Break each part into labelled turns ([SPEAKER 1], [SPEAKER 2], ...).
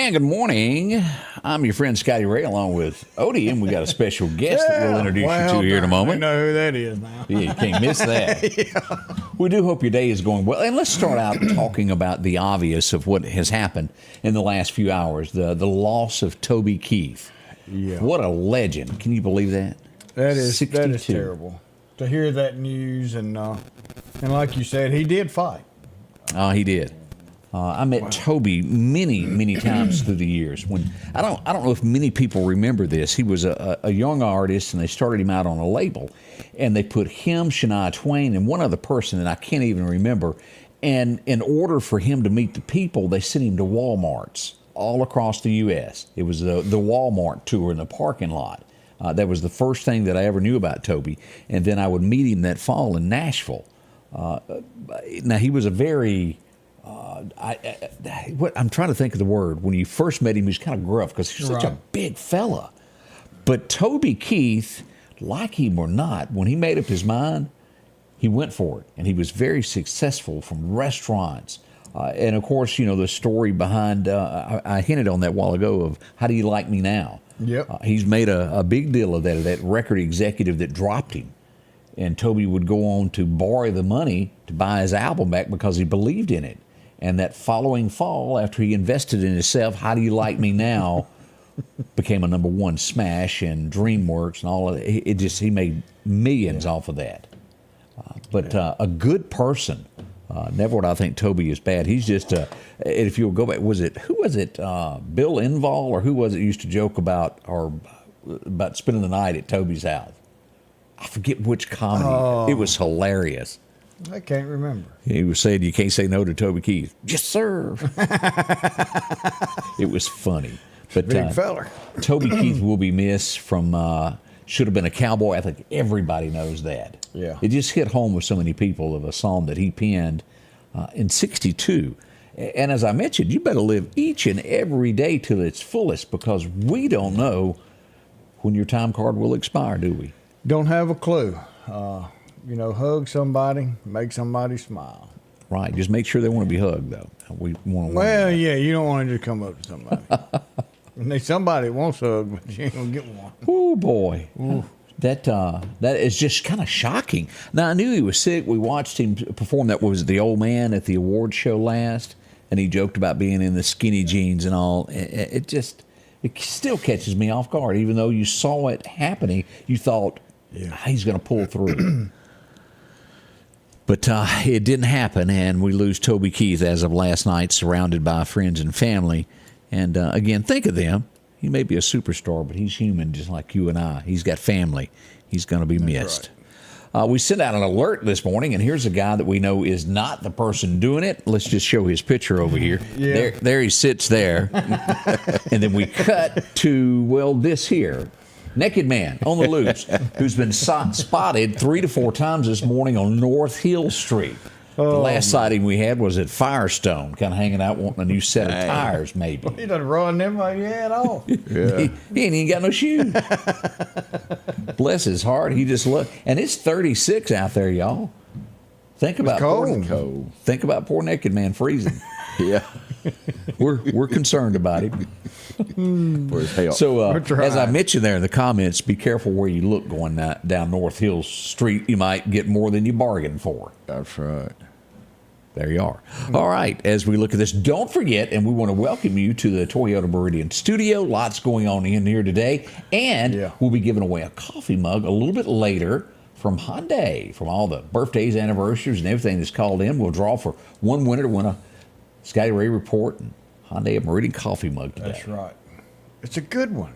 [SPEAKER 1] And good morning. I'm your friend Scotty Ray along with Odie, and we got a special guest that we'll introduce you to here in a moment.
[SPEAKER 2] I know who that is now.
[SPEAKER 1] Yeah, you can't miss that. Yeah. We do hope your day is going well. And let's start out talking about the obvious of what has happened in the last few hours, the loss of Toby Keith.
[SPEAKER 2] Yeah.
[SPEAKER 1] What a legend. Can you believe that?
[SPEAKER 2] That is terrible to hear that news. And like you said, he did fight.
[SPEAKER 1] Oh, he did. I met Toby many times through the years. When I don't know if many people remember this. He was a young artist, and they started him out on a label, and they put him, Shania Twain, and one other person that I can't even remember. And in order for him to meet the people, they sent him to Walmarts all across the U.S. It was the Walmart tour in the parking lot. That was the first thing that I ever knew about Toby. And then I would meet him that fall in Nashville. Now he was a very I'm trying to think of the word. When you first met him, he was kind of gruff because he was such a big fella. But Toby Keith, like him or not, when he made up his mind, he went for it. And he was very successful, from restaurants. And, of course, you know, the story behind, I hinted on that a while ago, of How Do You Like Me Now?
[SPEAKER 2] Yep.
[SPEAKER 1] He's made a big deal of that record executive that dropped him. And Toby would go on to borrow the money to buy his album back because he believed in it. And that following fall, after he invested in himself, How Do You Like Me Now became a #1 smash, and DreamWorks and all of it. He made millions off of that. But a good person. Never would I think Toby is bad. He's just, if you'll go back, who was it? Bill Engvall, or who was it used to joke about spending the night at Toby's house? I forget which comedy.
[SPEAKER 2] Oh.
[SPEAKER 1] It was hilarious.
[SPEAKER 2] I can't remember.
[SPEAKER 1] He was saying, you can't say no to Toby Keith. Yes, sir. It was funny. But
[SPEAKER 2] big feller.
[SPEAKER 1] Toby Keith will be missed from Should Have Been a Cowboy. I think everybody knows that.
[SPEAKER 2] Yeah.
[SPEAKER 1] It just hit home with so many people, of a song that he penned in '62. And as I mentioned, you better live each and every day to its fullest, because we don't know when your time card will expire, do we?
[SPEAKER 2] Don't have a clue. Hug somebody, make somebody smile.
[SPEAKER 1] Right. Just make sure they want to be hugged, though.
[SPEAKER 2] Well, yeah, you don't want to just come up to somebody. And somebody wants a hug, but you ain't going to get one.
[SPEAKER 1] Oh, boy. Ooh. That is just kind of shocking. Now, I knew he was sick. We watched him perform the old man at the award show last, and he joked about being in the skinny jeans and all. It still catches me off guard. Even though you saw it happening, you thought, he's going to pull through. But it didn't happen, and we lose Toby Keith as of last night, surrounded by friends and family. And again, think of them. He may be a superstar, but he's human just like you and I. He's got family. He's going to be missed. Right. We sent out an alert this morning, and here's a guy that we know is not the person doing it. Let's just show his picture over here.
[SPEAKER 2] Yeah.
[SPEAKER 1] There he sits there. And then we cut to, this here. Naked man on the loose who's been spotted 3 to 4 times this morning on North Hill Street. The last sighting we had was at Firestone, kind of hanging out wanting a new set of tires, maybe.
[SPEAKER 2] He done run them like he had off.
[SPEAKER 1] Yeah. He ain't even got no shoes. Bless his heart. He just looked. And it's 36 out there, y'all. Think about
[SPEAKER 2] cold.
[SPEAKER 1] Think about poor naked man freezing.
[SPEAKER 3] Yeah.
[SPEAKER 1] We're concerned about him. So, as I mentioned there in the comments, be careful where you look going down North Hill Street. You might get more than you bargained for.
[SPEAKER 3] That's right.
[SPEAKER 1] There you are. All right, as we look at this, don't forget, and we want to welcome you to the Toyota Meridian studio. Lots going on in here today. And we'll be giving away a coffee mug a little bit later from Hyundai, from all the birthdays, anniversaries, and everything that's called in. We'll draw for one winner to win a Scotty Ray Report and Hyundai Meridian coffee mug today.
[SPEAKER 2] That's right. It's a good one.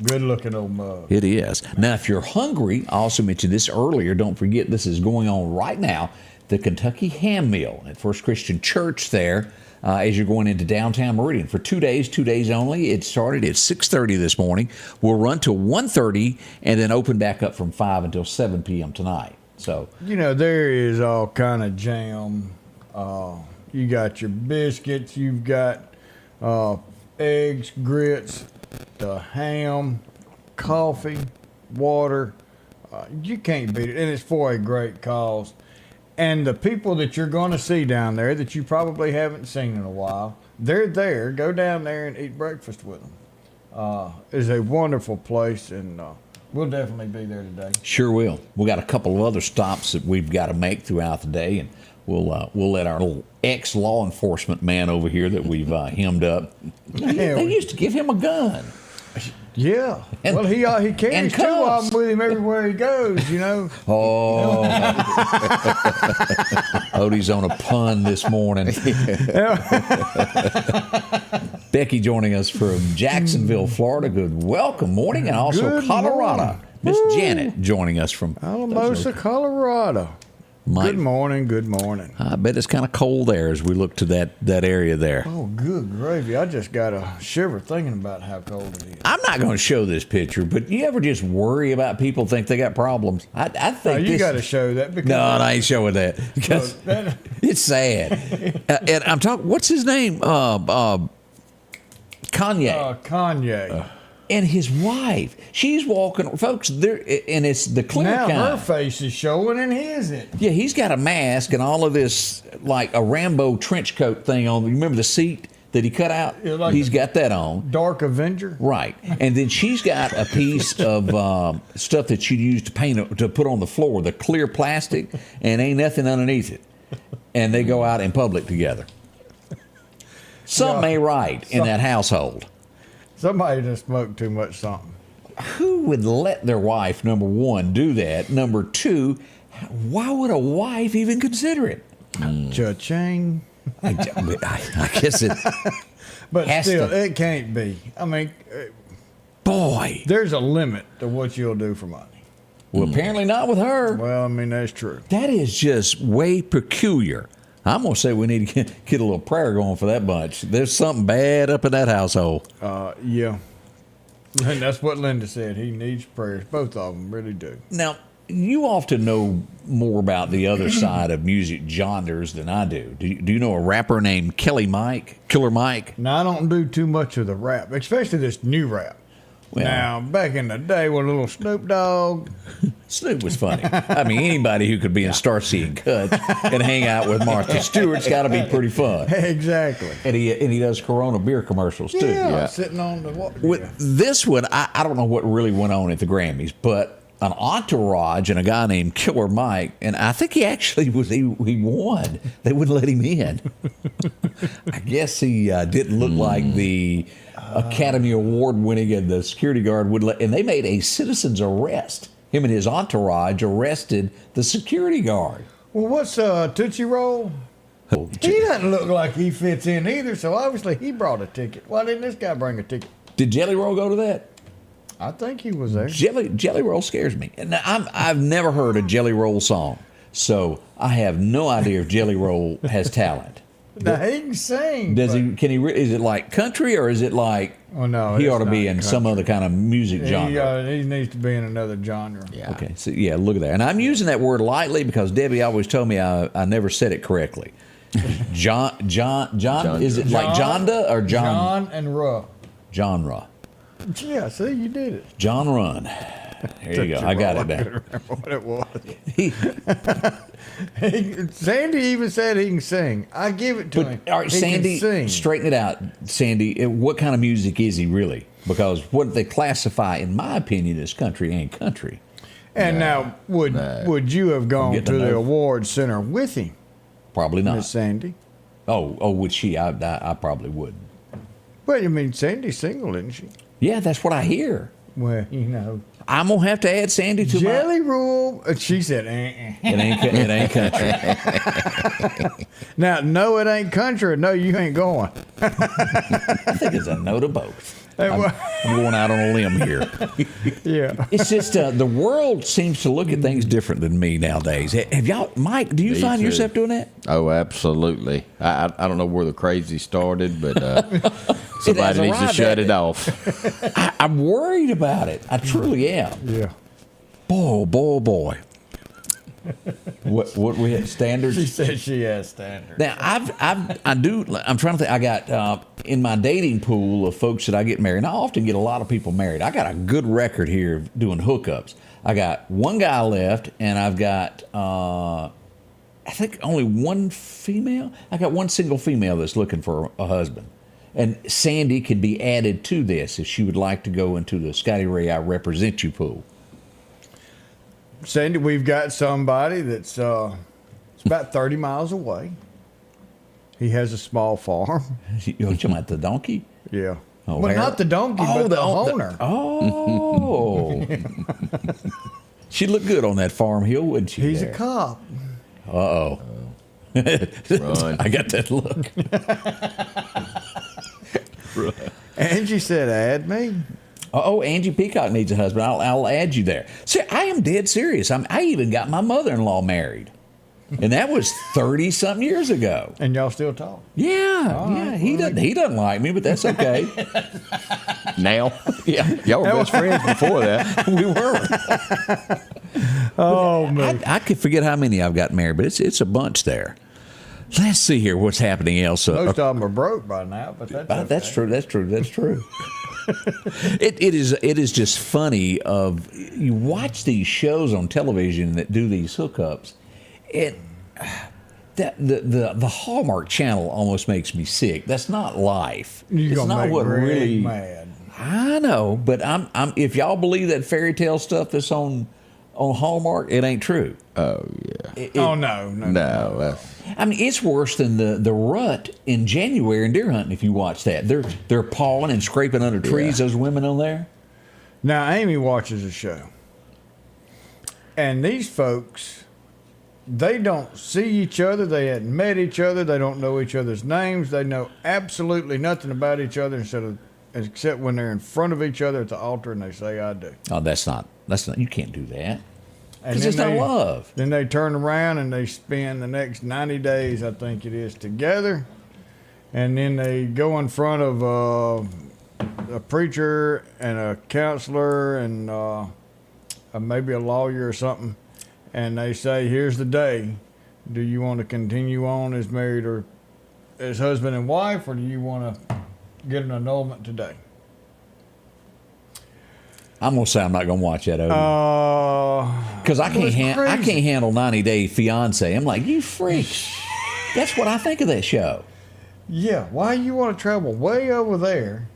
[SPEAKER 2] Good looking old mug.
[SPEAKER 1] It is. Now, if you're hungry, I also mentioned this earlier. Don't forget, this is going on right now. The Kentucky Ham Meal at First Christian Church there as you're going into downtown Meridian for 2 days only. It started at 6:30 this morning. We'll run till 1:30 and then open back up from 5 until 7 p.m. tonight. So,
[SPEAKER 2] there is all kind of jam. You got your biscuits. You've got eggs, grits, the ham, coffee, water. You can't beat it. And it's for a great cause. And the people that you're going to see down there that you probably haven't seen in a while, they're there. Go down there and eat breakfast with them. It's a wonderful place, and we'll definitely be there today.
[SPEAKER 1] sure will. We got a couple of other stops that we've got to make throughout the day, and we'll let our little ex-law enforcement man over here that we've hemmed up. They used to give him a gun.
[SPEAKER 2] Yeah.
[SPEAKER 1] And-
[SPEAKER 2] well, he carries
[SPEAKER 1] and
[SPEAKER 2] two of
[SPEAKER 1] cuffs.
[SPEAKER 2] them with him everywhere he goes,
[SPEAKER 1] Oh, Odie's on a pun this morning. Becky joining us from Jacksonville, Florida. Good welcome morning, and also
[SPEAKER 2] Good
[SPEAKER 1] Colorado.
[SPEAKER 2] morning.
[SPEAKER 1] Miss Janet joining us from
[SPEAKER 2] Alamosa, Colorado. Good morning. Good morning.
[SPEAKER 1] I bet it's kind of cold there as we look to that area there.
[SPEAKER 2] Oh, good gravy. I just got a shiver thinking about how cold it is.
[SPEAKER 1] I'm not going to show this picture, but you ever just worry about people think they got problems? I think
[SPEAKER 2] You
[SPEAKER 1] this-
[SPEAKER 2] got to show that because
[SPEAKER 1] No, I ain't showing that because
[SPEAKER 2] that-
[SPEAKER 1] it's sad. And I'm talking. What's his name? Kanye.
[SPEAKER 2] Kanye.
[SPEAKER 1] And his wife. She's walking, folks. There, and it's the clear
[SPEAKER 2] Now
[SPEAKER 1] kind.
[SPEAKER 2] her face is showing and his it.
[SPEAKER 1] Yeah, he's got a mask and all of this, like a Rambo trench coat thing on. You remember the seat that he cut out?
[SPEAKER 2] Yeah, like
[SPEAKER 1] He's
[SPEAKER 2] a-
[SPEAKER 1] got that on.
[SPEAKER 2] Dark Avenger.
[SPEAKER 1] Right, and then she's got a piece of stuff that she'd use to paint to put on the floor, the clear plastic, and ain't nothing underneath it. And they go out in public together. Something ain't right in that household.
[SPEAKER 2] Somebody just smoked too much something.
[SPEAKER 1] Who would let their wife, number one, do that? Number two, why would a wife even consider it?
[SPEAKER 2] Cha-ching.
[SPEAKER 1] I guess it.
[SPEAKER 2] But
[SPEAKER 1] Has
[SPEAKER 2] still,
[SPEAKER 1] to.
[SPEAKER 2] it can't be. I mean,
[SPEAKER 1] Boy.
[SPEAKER 2] there's a limit to what you'll do for money.
[SPEAKER 1] Well, apparently not with her.
[SPEAKER 2] Well, I mean, that's true.
[SPEAKER 1] That is just way peculiar. I'm going to say we need to get a little prayer going for that bunch. There's something bad up in that household.
[SPEAKER 2] Yeah. And that's what Linda said. He needs prayers. Both of them really do.
[SPEAKER 1] Now, you often know more about the other side of music genres than I do. Do you know a rapper named Killer Mike?
[SPEAKER 2] Now, I don't do too much of the rap, especially this new rap.
[SPEAKER 1] Well-
[SPEAKER 2] now, back in the day with a little Snoop Dogg,
[SPEAKER 1] Snoop was funny. I mean, anybody who could be in Starsky and Cut and hang out with Martha Stewart's got to be pretty fun.
[SPEAKER 2] exactly.
[SPEAKER 1] And he does Corona beer commercials too.
[SPEAKER 2] Yeah, sitting on the water.
[SPEAKER 1] With this one, I don't know what really went on at the Grammys, but an entourage and a guy named Killer Mike, and I think he actually he won. They wouldn't let him in. I guess he didn't look like the Academy Award winning, and the security guard would let. And they made a citizen's arrest. Him and his entourage arrested the security guard.
[SPEAKER 2] Well, what's Tootsie Roll? He doesn't look like he fits in either, so obviously he brought a ticket. Why didn't this guy bring a ticket?
[SPEAKER 1] Did Jelly Roll go to that?
[SPEAKER 2] I think he was there.
[SPEAKER 1] Jelly Roll scares me. And I've never heard a Jelly Roll song, so I have no idea if Jelly Roll has talent.
[SPEAKER 2] Now, he can sing.
[SPEAKER 1] Does
[SPEAKER 2] but-
[SPEAKER 1] he? Can he? Is it like country, or is it like?
[SPEAKER 2] Oh, no,
[SPEAKER 1] he
[SPEAKER 2] it's
[SPEAKER 1] ought to be
[SPEAKER 2] not
[SPEAKER 1] in some
[SPEAKER 2] country.
[SPEAKER 1] other kind of music genre.
[SPEAKER 2] He needs to be in another genre.
[SPEAKER 3] Yeah.
[SPEAKER 1] Okay, so yeah, look at that. And I'm using that word lightly because Debbie always told me I never said it correctly. John. Is it like Jonda or John?
[SPEAKER 2] John and Ruh.
[SPEAKER 1] Genre.
[SPEAKER 2] Yeah, see, you did it.
[SPEAKER 1] John Run. There you go. I got it
[SPEAKER 2] I
[SPEAKER 1] down.
[SPEAKER 2] couldn't remember what it was.
[SPEAKER 1] He-
[SPEAKER 2] Sandy even said he can sing. I give it to him.
[SPEAKER 1] All right,
[SPEAKER 2] He
[SPEAKER 1] Sandy,
[SPEAKER 2] can sing.
[SPEAKER 1] straighten it out. Sandy, what kind of music is he really? Because what they classify, in my opinion, as country ain't country.
[SPEAKER 2] And now, would you have gone
[SPEAKER 1] getting
[SPEAKER 2] to
[SPEAKER 1] to
[SPEAKER 2] the
[SPEAKER 1] know.
[SPEAKER 2] award center with him,
[SPEAKER 1] Probably
[SPEAKER 2] Miss
[SPEAKER 1] not.
[SPEAKER 2] Sandy?
[SPEAKER 1] Oh, would she? I probably wouldn't.
[SPEAKER 2] Well, I mean, Sandy's single, isn't she?
[SPEAKER 1] Yeah, that's what I hear.
[SPEAKER 2] Well, you know.
[SPEAKER 1] I'm gonna have to add Sandy to
[SPEAKER 2] Jelly Roll. She said,
[SPEAKER 1] my. It ain't country.
[SPEAKER 2] Now, no, it ain't country. No, you ain't going.
[SPEAKER 1] I think it's a no to both. I'm going out on a limb here.
[SPEAKER 2] Yeah.
[SPEAKER 1] It's just the world seems to look at things different than me nowadays. Have y'all, Mike? Do you find yourself doing that?
[SPEAKER 3] Oh, absolutely. I don't know where the crazy started, but somebody needs to shut it off.
[SPEAKER 1] I'm worried about it. I truly am.
[SPEAKER 2] Yeah.
[SPEAKER 1] Boy. What we had standards?
[SPEAKER 2] She said she has standards.
[SPEAKER 1] Now I'm trying to think. I got in my dating pool of folks that I get married. And I often get a lot of people married. I got a good record here of doing hookups. I got one guy left, and I've got I think only one female. I got one single female that's looking for a husband. And Sandy could be added to this if she would like to go into the Scotty Ray I Represent You pool.
[SPEAKER 2] Sandy, we've got somebody that's it's about 30 miles away. He has a small farm.
[SPEAKER 1] You're talking about the donkey?
[SPEAKER 2] Yeah.
[SPEAKER 1] Oh,
[SPEAKER 2] well, not the donkey, but the owner.
[SPEAKER 1] Oh. She'd look good on that farm hill, wouldn't she?
[SPEAKER 2] He's a cop.
[SPEAKER 1] Uh-oh.
[SPEAKER 3] Run.
[SPEAKER 1] I got that look.
[SPEAKER 2] Angie said, add me.
[SPEAKER 1] Oh, Angie Peacock needs a husband. I'll add you there. See, I am dead serious. I even got my mother-in-law married. And that was 30-something years ago.
[SPEAKER 2] And y'all still talk?
[SPEAKER 1] Yeah. He doesn't like me, but that's okay.
[SPEAKER 3] Now?
[SPEAKER 1] Yeah.
[SPEAKER 3] Y'all were best friends before that.
[SPEAKER 1] We were.
[SPEAKER 2] Oh, man.
[SPEAKER 1] I could forget how many I've got married, but it's a bunch there. Let's see here what's happening else.
[SPEAKER 2] Most of them are broke by now, but that's okay.
[SPEAKER 1] That's true. It is just funny. You watch these shows on television that do these hookups. The Hallmark Channel almost makes me sick. That's not life.
[SPEAKER 2] It's not what really
[SPEAKER 1] mad. I know, but I'm if y'all believe that fairy tale stuff that's on Hallmark, it ain't true.
[SPEAKER 3] Oh yeah.
[SPEAKER 2] No.
[SPEAKER 1] I mean, it's worse than the rut in January in deer hunting. If you watch that, they're pawing and scraping under trees. Those women on there.
[SPEAKER 2] Now Amy watches the show, and these folks, they don't see each other. They hadn't met each other. They don't know each other's names. They know absolutely nothing about each other except when they're in front of each other at the altar and they say, "I do."
[SPEAKER 1] Oh, that's not. You can't do that.
[SPEAKER 2] And
[SPEAKER 1] Because it's not love.
[SPEAKER 2] Then they turn around and they spend the next 90 days, I think it is, together. And then they go in front of a preacher and a counselor and maybe a lawyer or something. And they say, here's the day. Do you want to continue on as married or as husband and wife, or do you want to get an annulment today?
[SPEAKER 1] I'm gonna say I'm not gonna watch that over because I can't handle 90 Day Fiance. I'm like, you freak. That's what I think of that show.
[SPEAKER 2] Yeah, why you want to travel way over there?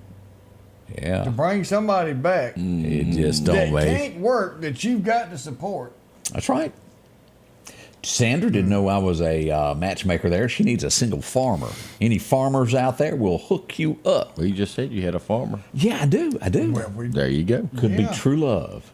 [SPEAKER 1] Yeah,
[SPEAKER 2] to bring somebody back.
[SPEAKER 1] It just don't
[SPEAKER 2] that can't work. That you've got to support.
[SPEAKER 1] That's right. Sandra didn't know I was a matchmaker there. She needs a single farmer. Any farmers out there will hook you up.
[SPEAKER 3] Well, you just said you had a farmer.
[SPEAKER 1] Yeah, I do.
[SPEAKER 2] Well,
[SPEAKER 3] there you go.
[SPEAKER 1] Could be true love.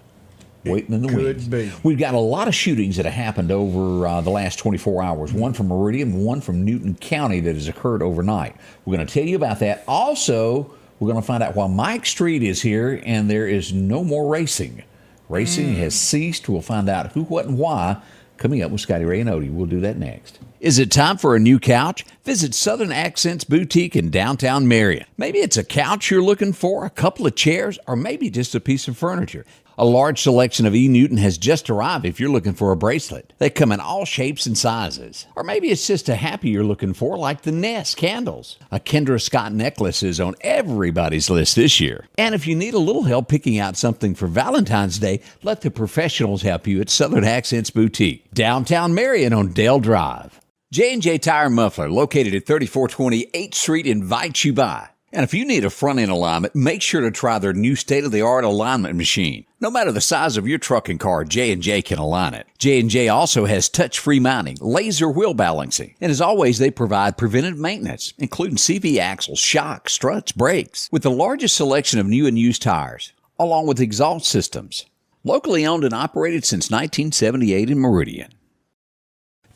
[SPEAKER 1] Waiting in the wings.
[SPEAKER 2] Could be.
[SPEAKER 1] We've got a lot of shootings that have happened over the last 24 hours. One from Meridian, one from Newton County that has occurred overnight. We're going to tell you about that. Also, we're going to find out why Mike Street is here and there is no more racing. Racing has ceased. We'll find out who, what, and why. Coming up with Scotty Ray and Odie. We'll do that next. Is it time for a new couch? Visit Southern Accents Boutique in downtown Marion. Maybe it's a couch you're looking for, a couple of chairs, or maybe just a piece of furniture. A large selection of E. Newton has just arrived if you're looking for a bracelet. They come in all shapes and sizes. Or maybe it's just a happy you're looking for, like the Nest candles. A Kendra Scott necklace is on everybody's list this year. And if you need a little help picking out something for Valentine's Day, let the professionals help you at Southern Accents Boutique, downtown Marion on Dale Drive. J&J Tire and Muffler, located at 3420 8th Street, invites you by. And if you need a front-end alignment, make sure to try their new state-of-the-art alignment machine. No matter the size of your truck and car, J&J can align it. J&J also has touch-free mounting, laser wheel balancing, and as always, they provide preventive maintenance, including CV axles, shocks, struts, brakes, with the largest selection of new and used tires, along with exhaust systems. Locally owned and operated since 1978 in Meridian.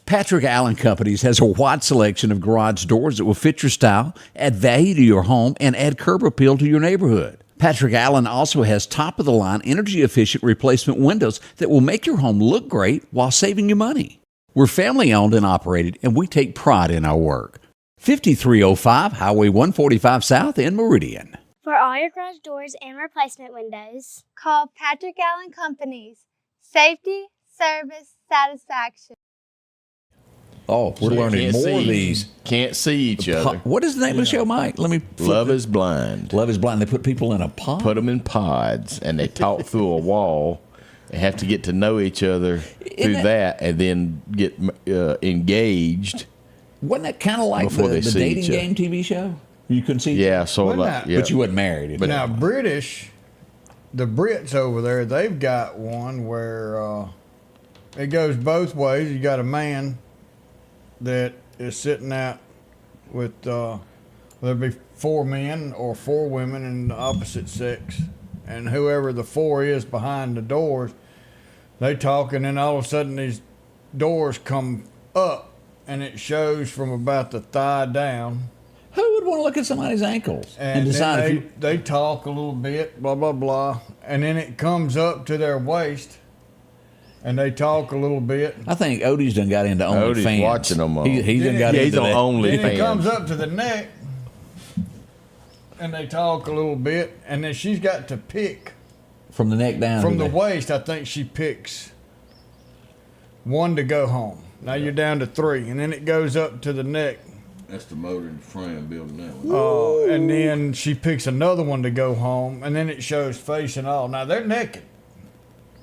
[SPEAKER 1] Patrick Allen Companies has a wide selection of garage doors that will fit your style, add value to your home, and add curb appeal to your neighborhood. Patrick Allen also has top-of-the-line, energy-efficient replacement windows that will make your home look great while saving you money. We're family-owned and operated, and we take pride in our work. 5305 Highway 145 South in Meridian.
[SPEAKER 4] For all your garage doors and replacement windows,
[SPEAKER 5] call Patrick Allen Companies. Safety, service, satisfaction.
[SPEAKER 1] Oh, we're learning more of these.
[SPEAKER 3] Can't see each other.
[SPEAKER 1] What is the name of the show, Mike? Let me.
[SPEAKER 3] Love is blind.
[SPEAKER 1] Love is blind. They put people in a pod.
[SPEAKER 3] Put them in pods, and they talk through a wall. They have to get to know each other through that, and then get engaged.
[SPEAKER 1] Wasn't that kind of like the dating game TV show? You couldn't see.
[SPEAKER 3] Yeah, sort of like.
[SPEAKER 1] But you wasn't married.
[SPEAKER 2] But now the Brits over there, they've got one where it goes both ways. You got a man that is sitting out with there'll be 4 men or 4 women in the opposite sex, and whoever the 4 is behind the doors, they talk, and then all of a sudden these doors come up, and it shows from about the thigh down.
[SPEAKER 1] Who would want to look at somebody's ankles and decide
[SPEAKER 2] then they talk a little bit, blah blah blah, and then it comes up to their waist. And they talk a little bit.
[SPEAKER 1] I think Odie's done got into OnlyFans.
[SPEAKER 3] Odie's watching them all.
[SPEAKER 1] He's done got into
[SPEAKER 3] he's on OnlyFans.
[SPEAKER 2] Then it comes up to the neck, and they talk a little bit, and then she's got to pick
[SPEAKER 1] from the neck down.
[SPEAKER 2] From the waist, I think she picks 1 to go home. Now you're down to 3, and then it goes up to the neck.
[SPEAKER 6] That's the motor in the frame building that one.
[SPEAKER 2] And then she picks another one to go home, and then it shows face and all. Now they're naked.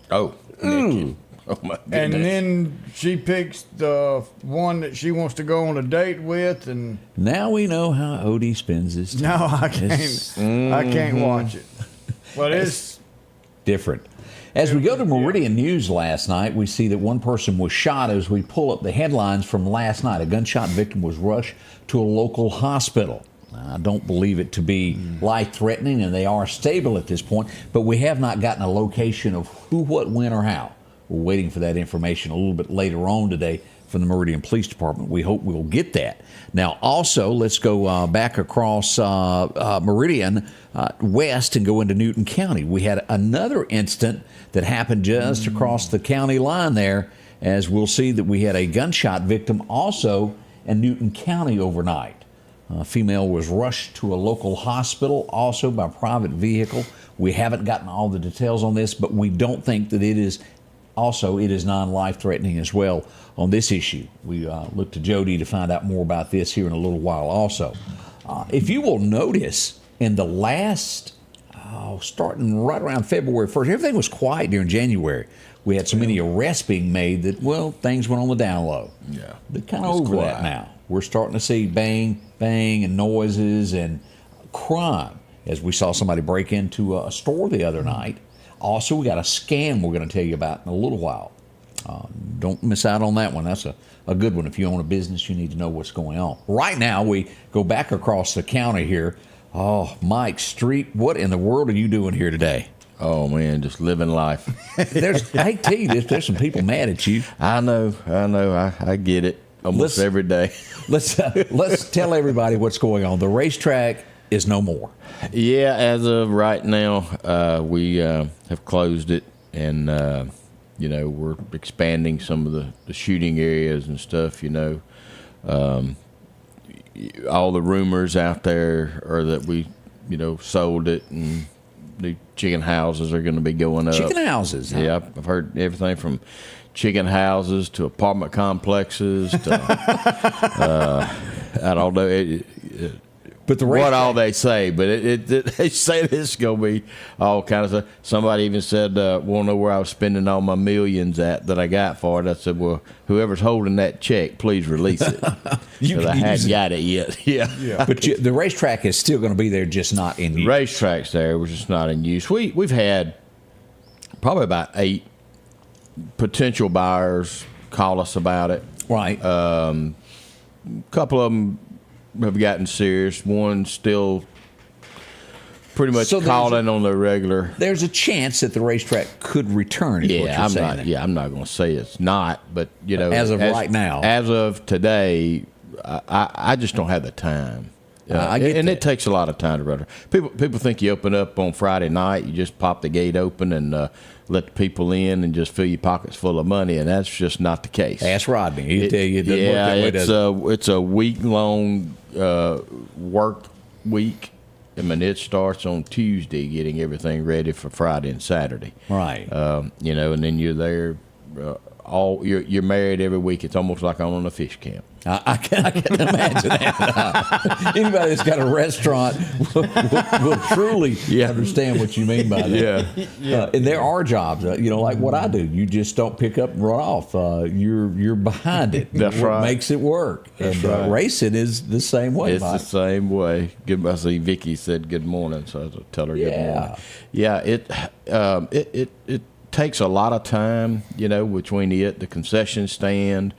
[SPEAKER 3] Oh, naked. Oh my goodness.
[SPEAKER 2] And then she picks the one that she wants to go on a date with, and
[SPEAKER 1] now we know how Odie spends his time.
[SPEAKER 2] No, I can't watch it. But it's
[SPEAKER 1] different. As we go to Meridian News last night, we see that one person was shot. As we pull up the headlines from last night, a gunshot victim was rushed to a local hospital. I don't believe it to be life-threatening, and they are stable at this point, but we have not gotten a location of who, what, when, or how. We're waiting for that information a little bit later on today from the Meridian Police Department. We hope we'll get that. Now, also, let's go back across Meridian west and go into Newton County. We had another incident that happened just across the county line there, as we'll see that we had a gunshot victim also in Newton County overnight. A female was rushed to a local hospital, also by private vehicle. We haven't gotten all the details on this, but we don't think that it is non-life-threatening as well on this issue. We look to Jody to find out more about this here in a little while also. If you will notice, in the last, starting right around February 1st, everything was quiet during January. We had so many arrests being made that, things went on the down low.
[SPEAKER 3] Yeah.
[SPEAKER 1] They're kind of over that now. We're starting to see bang, bang, and noises and crime, as we saw somebody break into a store the other night. Also, we got a scam we're going to tell you about in a little while. Don't miss out on that one. That's a good one. If you own a business, you need to know what's going on. Right now, we go back across the county here. Oh, Mike Street, what in the world are you doing here today?
[SPEAKER 3] Oh, man, just living life.
[SPEAKER 1] I hate to tell you this, there's some people mad at you.
[SPEAKER 3] I know. I get it almost every day.
[SPEAKER 1] Let's tell everybody what's going on. The racetrack is no more.
[SPEAKER 3] Yeah, as of right now, we have closed it, and we're expanding some of the shooting areas and stuff. All the rumors out there are that we, sold it, and the chicken houses are going to be going up.
[SPEAKER 1] Chicken houses? Huh?
[SPEAKER 3] Yeah, I've heard everything from chicken houses to apartment complexes to I don't know.
[SPEAKER 1] But
[SPEAKER 3] what all they say, but they say this is going to be all kind of stuff. Somebody even said, want to know where I was spending all my millions that I got for it. I said, well, whoever's holding that check, please release it. Because I hadn't got it yet. Yeah.
[SPEAKER 1] But the racetrack is still going to be there, just not in use.
[SPEAKER 3] The racetrack's there, which is not in use. We've had probably about 8 potential buyers call us about it.
[SPEAKER 1] Right.
[SPEAKER 3] A couple of them have gotten serious. One still pretty much
[SPEAKER 1] So
[SPEAKER 3] called in on the regular.
[SPEAKER 1] There's a chance that the racetrack could return. Is what you're saying.
[SPEAKER 3] I'm not going to say it's not, but
[SPEAKER 1] as of right now,
[SPEAKER 3] as of today, I just don't have the time.
[SPEAKER 1] I get
[SPEAKER 3] and
[SPEAKER 1] that.
[SPEAKER 3] it takes a lot of time to run. People think you open up on Friday night, you just pop the gate open and let the people in and just fill your pockets full of money, and that's just not the case.
[SPEAKER 1] Ask Rodney. He'll tell you it doesn't work that way, does it?
[SPEAKER 3] It's a week-long work week. I mean, it starts on Tuesday, getting everything ready for Friday and Saturday.
[SPEAKER 1] Right.
[SPEAKER 3] And then you're there. You're married every week. It's almost like I'm on a fish camp.
[SPEAKER 1] I can imagine that. Anybody that's got a restaurant will truly understand what you mean by that.
[SPEAKER 3] Yeah.
[SPEAKER 1] And there are jobs, like what I do. You just don't pick up and run off. You're behind it.
[SPEAKER 3] That's
[SPEAKER 1] what
[SPEAKER 3] right.
[SPEAKER 1] makes it work.
[SPEAKER 3] That's
[SPEAKER 1] and
[SPEAKER 3] right.
[SPEAKER 1] Racing is the same way.
[SPEAKER 3] It's
[SPEAKER 1] Mike.
[SPEAKER 3] the same way. I see Vicky said good morning, so I tell her good morning. Yeah, it takes a lot of time, between the concession stand,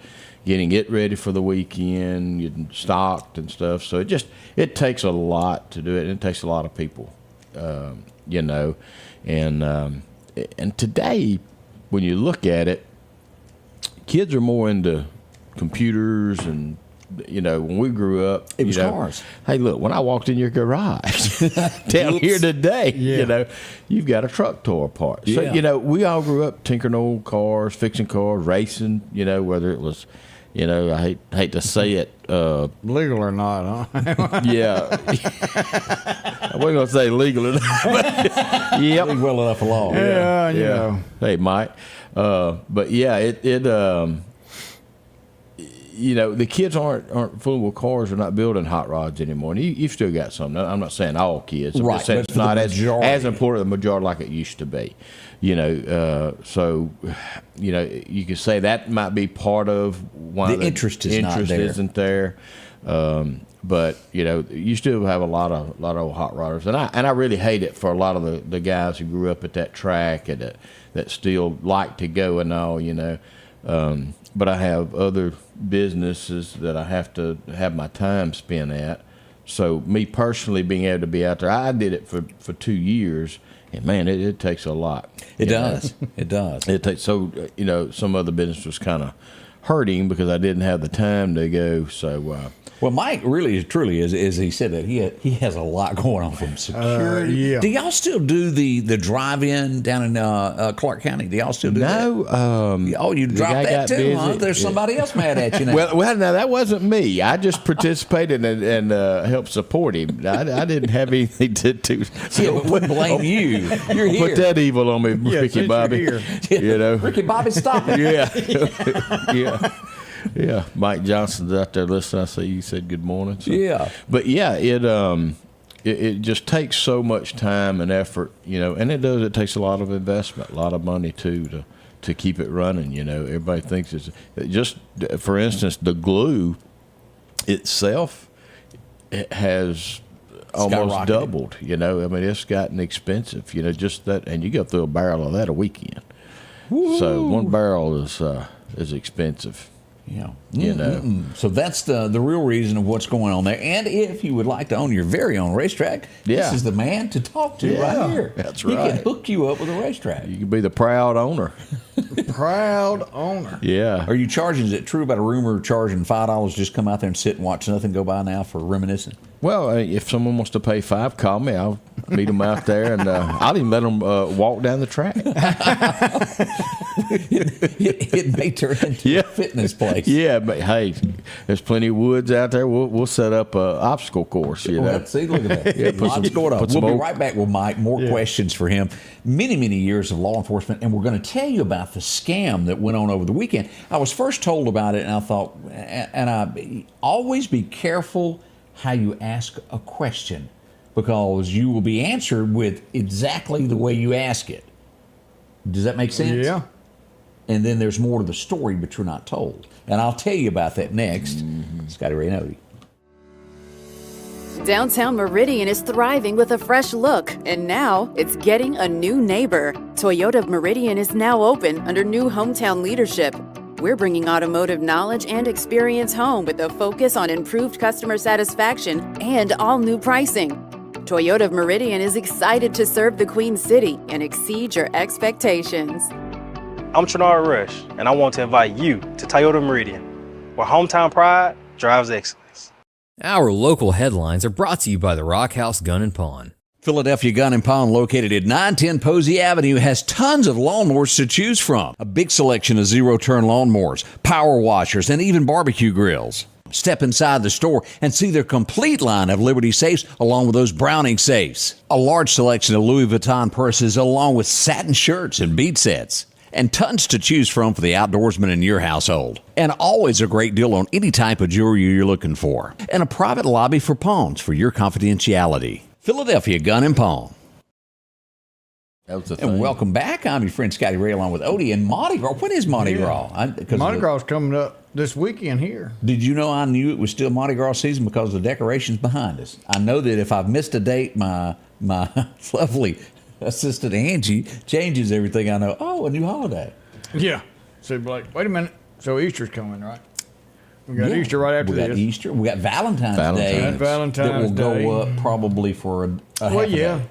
[SPEAKER 3] getting it ready for the weekend, getting stocked and stuff. So it takes a lot to do it, and it takes a lot of people, and today, when you look at it, kids are more into computers and. When we grew up,
[SPEAKER 1] it was cars.
[SPEAKER 3] Hey, look, when I walked in your garage down here today, you've got a truck tore apart.
[SPEAKER 1] Yeah.
[SPEAKER 3] So, we all grew up tinkering old cars, fixing cars, racing, whether it was, I hate to say it.
[SPEAKER 2] Legal or not, huh?
[SPEAKER 3] Yeah. I wasn't going to say legal or not. But, yep.
[SPEAKER 1] Well enough along.
[SPEAKER 2] Yeah.
[SPEAKER 3] Hey, Mike. But, yeah, the kids aren't fooling with cars. They're not building hot rods anymore. And you've still got some. I'm not saying all kids. I'm just saying it's not as important the majority like it used to be. So you could say that might be part of why the
[SPEAKER 1] interest isn't
[SPEAKER 3] there. But you still have a lot of old hot rodders, and I really hate it for a lot of the guys who grew up at that track and that still like to go and all. But I have other businesses that I have to have my time spent at. So me personally being able to be out there, I did it for 2 years, and man, it takes a lot.
[SPEAKER 1] It does. It does.
[SPEAKER 3] It takes some other business was kind of hurting because I didn't have the time to go. So.
[SPEAKER 1] Well, Mike really truly is he said that he has a lot going on from security.
[SPEAKER 2] Yeah.
[SPEAKER 1] Do y'all still do the drive-in down in Clarke County? Do y'all still do that?
[SPEAKER 3] No.
[SPEAKER 1] You dropped that too, huh? There's somebody else mad at you now.
[SPEAKER 3] Well, no, that wasn't me. I just participated and helped support him. I didn't have anything to do.
[SPEAKER 1] Yeah, but wouldn't blame you. You're here.
[SPEAKER 3] Put that evil on me, Ricky Bobby.
[SPEAKER 1] Ricky Bobby, stop it.
[SPEAKER 3] Yeah. Yeah, Mike Johnson's out there listening. I see you said good morning. So.
[SPEAKER 1] Yeah,
[SPEAKER 3] but yeah, it just takes so much time and effort, and it does. It takes a lot of investment, a lot of money too to keep it running. Everybody thinks it's just, for instance, the glue itself has almost doubled. It's gotten expensive. Just that, and you go through a barrel of that a weekend. Woo. So one barrel is expensive.
[SPEAKER 1] Yeah. So that's the real reason of what's going on there. And if you would like to own your very own racetrack, this is the man to talk to right here.
[SPEAKER 3] That's right.
[SPEAKER 1] He can hook you up with a racetrack.
[SPEAKER 3] You can be the proud owner.
[SPEAKER 2] Proud owner.
[SPEAKER 3] Yeah.
[SPEAKER 1] Are you charging, is it true about a rumor charging $5 just come out there and sit and watch nothing go by now for reminiscing?
[SPEAKER 3] Well, if someone wants to pay $5, call me. I'll meet them out there, and I'll even let them walk down the track.
[SPEAKER 1] it may turn into a fitness place.
[SPEAKER 3] Yeah, but hey, there's plenty of woods out there. We'll set up an obstacle course.
[SPEAKER 1] See, look at that. Lots going on. We'll be right back with Mike. More questions for him. Many, many years of law enforcement, and we're going to tell you about the scam that went on over the weekend. I was first told about it, and I thought, always be careful how you ask a question, because you will be answered with exactly the way you ask it. Does that make sense?
[SPEAKER 2] Yeah.
[SPEAKER 1] And then there's more to the story, but you're not told. And I'll tell you about that next. Scotty Ray Report.
[SPEAKER 7] Downtown Meridian is thriving with a fresh look, and now it's getting a new neighbor. Toyota Meridian is now open under new hometown leadership. We're bringing automotive knowledge and experience home with a focus on improved customer satisfaction and all new pricing. Toyota of Meridian is excited to serve the Queen City and exceed your expectations.
[SPEAKER 8] I'm Trinara Rush, and I want to invite you to Toyota Meridian, where hometown pride drives excellence.
[SPEAKER 9] Our local headlines are brought to you by the Rock House Gun and Pawn.
[SPEAKER 1] Philadelphia Gun and Pawn, located at 910 Posey Avenue, has tons of lawnmowers to choose from. A big selection of zero-turn lawnmowers, power washers, and even barbecue grills. Step inside the store and see their complete line of Liberty safes along with those Browning safes. A large selection of Louis Vuitton purses along with satin shirts and bead sets. And tons to choose from for the outdoorsman in your household. And always a great deal on any type of jewelry you're looking for. And a private lobby for pawns for your confidentiality. Philadelphia Gun and Pawn.
[SPEAKER 3] That was the thing.
[SPEAKER 1] And welcome back. I'm your friend Scotty Ray along with Odie and Mardi Gras. When is Mardi Gras?
[SPEAKER 2] Mardi Gras is coming up this weekend here.
[SPEAKER 1] Did you know I knew it was still Mardi Gras season because of the decorations behind us? I know that if I've missed a date, my lovely assistant Angie changes everything. I know, oh, a new holiday.
[SPEAKER 2] Yeah. So like, wait a minute. So Easter's coming, right? We got Easter right after this.
[SPEAKER 1] We got Easter. We got Valentine's Day.
[SPEAKER 2] Valentine's
[SPEAKER 1] that will
[SPEAKER 2] Day.
[SPEAKER 1] go up probably for a half a day.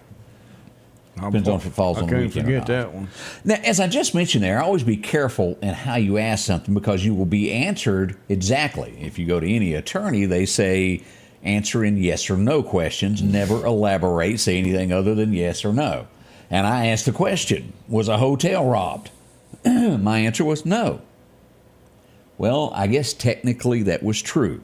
[SPEAKER 1] Depends on if it falls on the weekend.
[SPEAKER 2] I can't forget that one.
[SPEAKER 1] Now, as I just mentioned there, always be careful in how you ask something because you will be answered exactly. If you go to any attorney, they say answer in yes or no questions. Never elaborate. Say anything other than yes or no. And I asked the question, was a hotel robbed? My answer was no. Well, I guess technically that was true.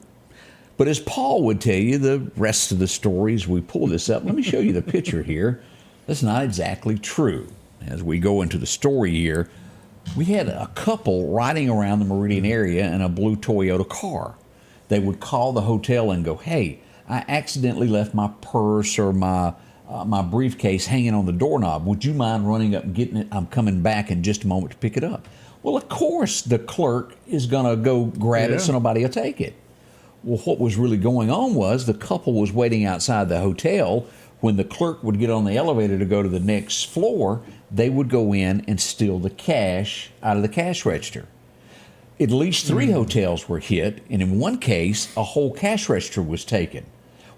[SPEAKER 1] But as Paul would tell you, the rest of the stories, we pull this up. Let me show you the picture here. That's not exactly true. As we go into the story here, we had a couple riding around the Meridian area in a blue Toyota car. They would call the hotel and go, hey, I accidentally left my purse or my briefcase hanging on the doorknob. Would you mind running up and getting it? I'm coming back in just a moment to pick it up. Well, of course, the clerk is going to go grab it so nobody will take it. Well, what was really going on was the couple was waiting outside the hotel. When the clerk would get on the elevator to go to the next floor, they would go in and steal the cash out of the cash register. At least 3 hotels were hit, and in one case, a whole cash register was taken.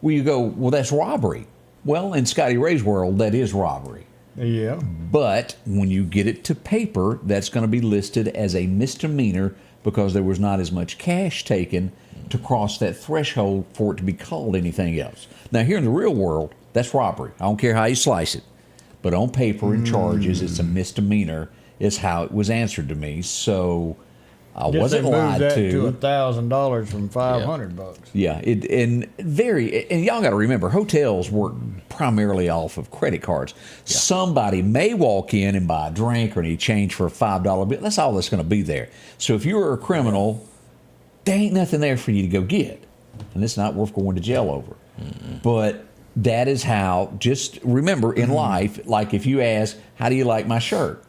[SPEAKER 1] Well, you go, well, that's robbery. Well, in Scotty Ray's world, that is robbery.
[SPEAKER 2] Yeah.
[SPEAKER 1] But when you get it to paper, that's going to be listed as a misdemeanor because there was not as much cash taken to cross that threshold for it to be called anything else. Now, here in the real world, that's robbery. I don't care how you slice it. But on paper and charges, it's a misdemeanor, is how it was answered to me. So I wasn't lied
[SPEAKER 2] that
[SPEAKER 1] to.
[SPEAKER 2] $1,000 from $500.
[SPEAKER 1] Yeah, and y'all got to remember, hotels work primarily off of credit cards. Yeah. Somebody may walk in and buy a drink or need change for a $5 bill. That's all that's going to be there. So if you're a criminal, there ain't nothing there for you to go get, and it's not worth going to jail over. But that is how. Just remember in life, like if you ask, "How do you like my shirt?"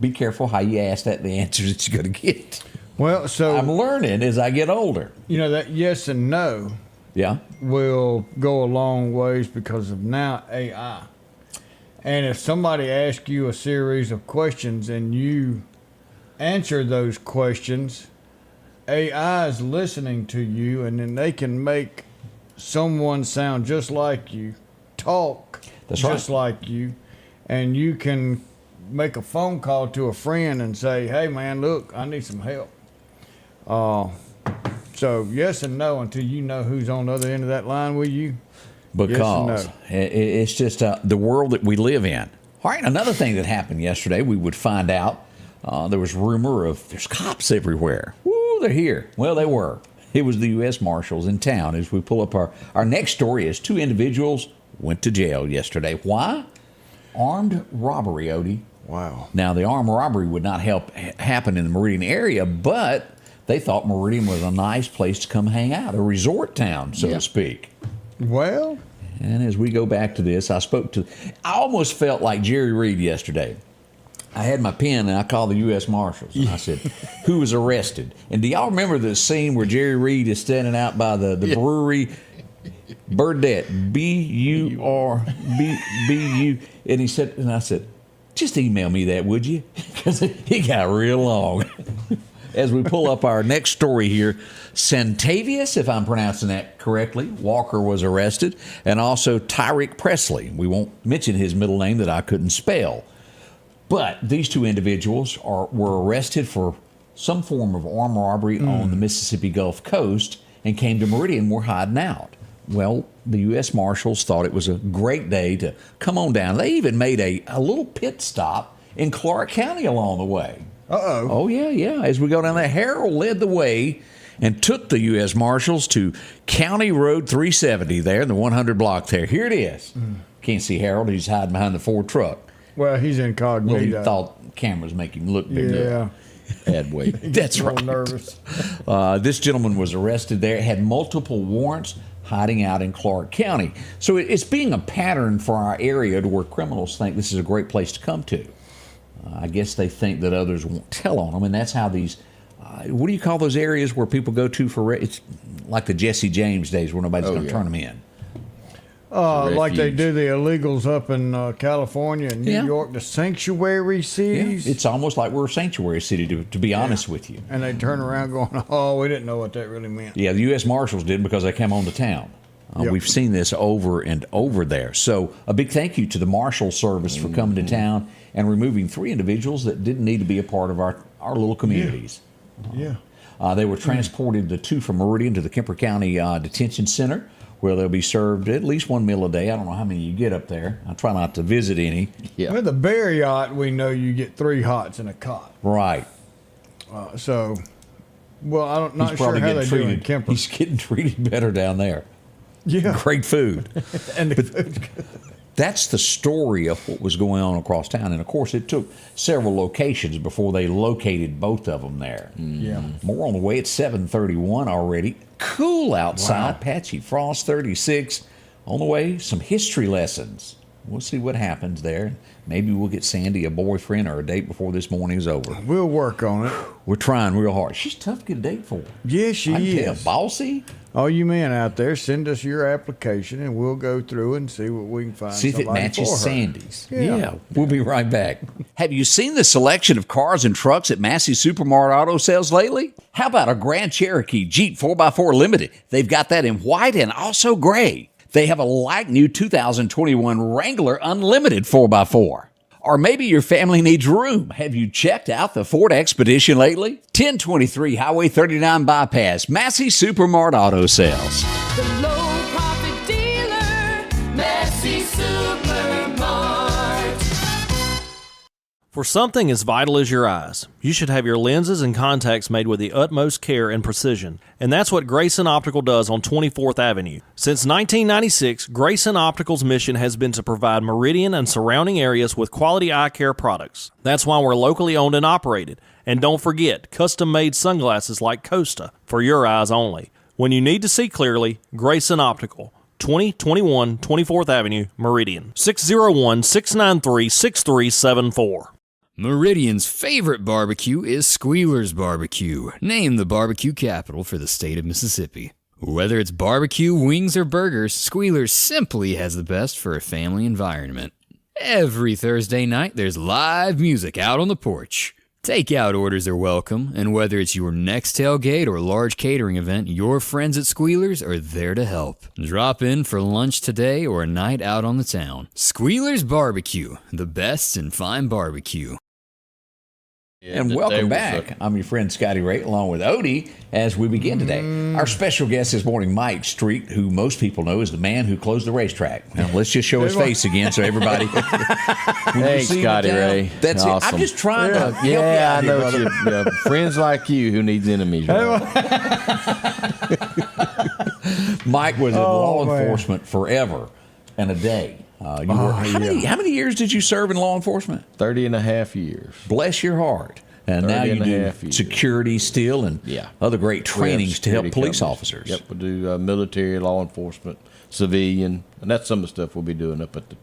[SPEAKER 1] Be careful how you ask that. The answer that you're going to get.
[SPEAKER 2] Well, so
[SPEAKER 1] I'm learning as I get older.
[SPEAKER 2] You know that yes and no.
[SPEAKER 1] Yeah.
[SPEAKER 2] Will go a long ways because of now AI. And if somebody asks you a series of questions and you answer those questions, AI is listening to you, and then they can make someone sound just like you, talk just like you, and you can make a phone call to a friend and say, hey, man, look, I need some help. So yes and no until you know who's on the other end of that line with you.
[SPEAKER 1] Because
[SPEAKER 2] yes
[SPEAKER 1] it's just the world that we live in. All right, another thing that happened yesterday, we would find out there was rumor of there's cops everywhere. Woo, they're here. Well, they were. It was the U.S. Marshals in town. As we pull up our next story, is 2 individuals went to jail yesterday. Why? Armed robbery, Odie.
[SPEAKER 2] Wow.
[SPEAKER 1] Now, the armed robbery would not happen in the Meridian area, but they thought Meridian was a nice place to come hang out, a resort town, so to speak.
[SPEAKER 2] Well.
[SPEAKER 1] And as we go back to this, I almost felt like Jerry Reed yesterday. I had my pen and I called the U.S. Marshals and I said, who was arrested? And do y'all remember the scene where Jerry Reed is standing out by the brewery? Burdette, B-U-R-B-U. And I said, just email me that, would you? Because he got real long. as we pull up our next story here. Centavius, if I'm pronouncing that correctly, Walker was arrested, and also Tyreek Presley. We won't mention his middle name that I couldn't spell. But these two individuals were arrested for some form of armed robbery on the Mississippi Gulf Coast and came to Meridian. Were hiding out. Well, the U.S. Marshals thought it was a great day to come on down. They even made a little pit stop in Clarke County along the way.
[SPEAKER 2] Uh-oh.
[SPEAKER 1] Oh, yeah. As we go down there, Harold led the way and took the U.S. Marshals to County Road 370 there in the 100 block there. Here it is. Can't see Harold. He's hiding behind the Ford truck.
[SPEAKER 2] Well, he's
[SPEAKER 1] Well,
[SPEAKER 2] incognito.
[SPEAKER 1] he thought cameras make him look bigger.
[SPEAKER 2] Yeah.
[SPEAKER 3] Had weight.
[SPEAKER 1] That's
[SPEAKER 2] A
[SPEAKER 1] right.
[SPEAKER 2] little nervous.
[SPEAKER 1] This gentleman was arrested there, had multiple warrants, hiding out in Clarke County. So it's being a pattern for our area to where criminals think this is a great place to come to. I guess they think that others won't tell on them, and that's how these, what do you call those areas where people go to for, it's like the Jesse James days where nobody's going to turn them in.
[SPEAKER 2] Like they
[SPEAKER 3] Refuge.
[SPEAKER 2] do the illegals up in California and New
[SPEAKER 1] Yeah.
[SPEAKER 2] York, the sanctuary cities.
[SPEAKER 1] It's almost like we're a sanctuary city, to be honest with you.
[SPEAKER 2] And they turn around going, oh, we didn't know what that really meant.
[SPEAKER 1] Yeah, the U.S. Marshals did because they came on to town.
[SPEAKER 2] Yep.
[SPEAKER 1] We've seen this over and over there. So a big thank you to the Marshal Service for coming to town and removing 3 individuals that didn't need to be a part of our little communities.
[SPEAKER 2] Yeah.
[SPEAKER 1] They were transported, the 2 from Meridian to the Kemper County Detention Center, where they'll be served at least 1 meal a day. I don't know how many you get up there. I try not to visit any.
[SPEAKER 3] Yeah.
[SPEAKER 2] With the Bear Yacht, we know you get 3 hots and a cot.
[SPEAKER 1] Right.
[SPEAKER 2] So, well, I'm not
[SPEAKER 1] He's
[SPEAKER 2] sure
[SPEAKER 1] probably
[SPEAKER 2] how
[SPEAKER 1] getting
[SPEAKER 2] they do in
[SPEAKER 1] treated.
[SPEAKER 2] Kemper.
[SPEAKER 1] He's getting treated better down there.
[SPEAKER 2] Yeah.
[SPEAKER 1] Great food.
[SPEAKER 2] And the food's good.
[SPEAKER 1] That's the story of what was going on across town. And, of course, it took several locations before they located both of them there.
[SPEAKER 2] Yeah.
[SPEAKER 1] More on the way. It's 7:31 already. Cool outside.
[SPEAKER 2] Wow.
[SPEAKER 1] Patchy frost, 36. On the way, some history lessons. We'll see what happens there. Maybe we'll get Sandy a boyfriend or a date before this morning's over.
[SPEAKER 2] We'll work on it.
[SPEAKER 1] We're trying real hard. She's tough to get a date for.
[SPEAKER 2] Yes, she
[SPEAKER 1] I can tell.
[SPEAKER 2] is.
[SPEAKER 1] Bossy.
[SPEAKER 2] All you men out there, send us your application and we'll go through and see what we can find.
[SPEAKER 1] See if it
[SPEAKER 2] somebody
[SPEAKER 1] matches
[SPEAKER 2] for her.
[SPEAKER 1] Sandy's.
[SPEAKER 2] Yeah.
[SPEAKER 1] We'll be right back. Have you seen the selection of cars and trucks at Massey Supermart Auto Sales lately? How about a Grand Cherokee Jeep 4x4 Limited? They've got that in white and also gray. They have a like new 2021 Wrangler Unlimited 4x4. Or maybe your family needs room. Have you checked out the Ford Expedition lately? 1023 Highway 39 Bypass, Massey Supermart Auto Sales.
[SPEAKER 10] The low profit dealer, Massey Supermart.
[SPEAKER 8] For something as vital as your eyes, you should have your lenses and contacts made with the utmost care and precision. And that's what Grayson Optical does on 24th Avenue. Since 1996, Grayson Optical's mission has been to provide Meridian and surrounding areas with quality eye care products. That's why we're locally owned and operated. And don't forget, custom-made sunglasses like Costa for your eyes only. When you need to see clearly, Grayson Optical. 2021 24th Avenue, Meridian. 601-693-6374.
[SPEAKER 11] Meridian's favorite barbecue is Squealer's Barbecue, named the barbecue capital for the state of Mississippi. Whether it's barbecue, wings, or burgers, Squealer's simply has the best for a family environment. Every Thursday night, there's live music out on the porch. Takeout orders are welcome, and whether it's your next tailgate or large catering event, your friends at Squealer's are there to help. Drop in for lunch today or a night out on the town. Squealer's Barbecue, the best in fine barbecue.
[SPEAKER 1] And welcome back. I'm your friend Scotty Ray, along with Odie, as we begin today. Our special guest this morning, Mike Street, who most people know is the man who closed the racetrack. Now, let's just show his face again so everybody.
[SPEAKER 3] Hey, Scotty Ray.
[SPEAKER 1] That's
[SPEAKER 3] Awesome.
[SPEAKER 1] it. I'm just trying to help you
[SPEAKER 3] Yeah,
[SPEAKER 1] out
[SPEAKER 3] I know.
[SPEAKER 1] here, brother.
[SPEAKER 3] Friends like you who needs enemies. Right?
[SPEAKER 1] Mike was in law
[SPEAKER 2] man.
[SPEAKER 1] enforcement forever and a day. How many years did you serve in law enforcement?
[SPEAKER 3] 30 and a half years.
[SPEAKER 1] Bless your heart. And now
[SPEAKER 3] 30
[SPEAKER 1] you
[SPEAKER 3] and a
[SPEAKER 1] do
[SPEAKER 3] half years.
[SPEAKER 1] security still and other great
[SPEAKER 3] We have
[SPEAKER 1] trainings to help
[SPEAKER 3] security
[SPEAKER 1] police
[SPEAKER 3] companies.
[SPEAKER 1] officers.
[SPEAKER 3] Yep, we do military, law enforcement, civilian, and that's some of the stuff we'll be doing up at the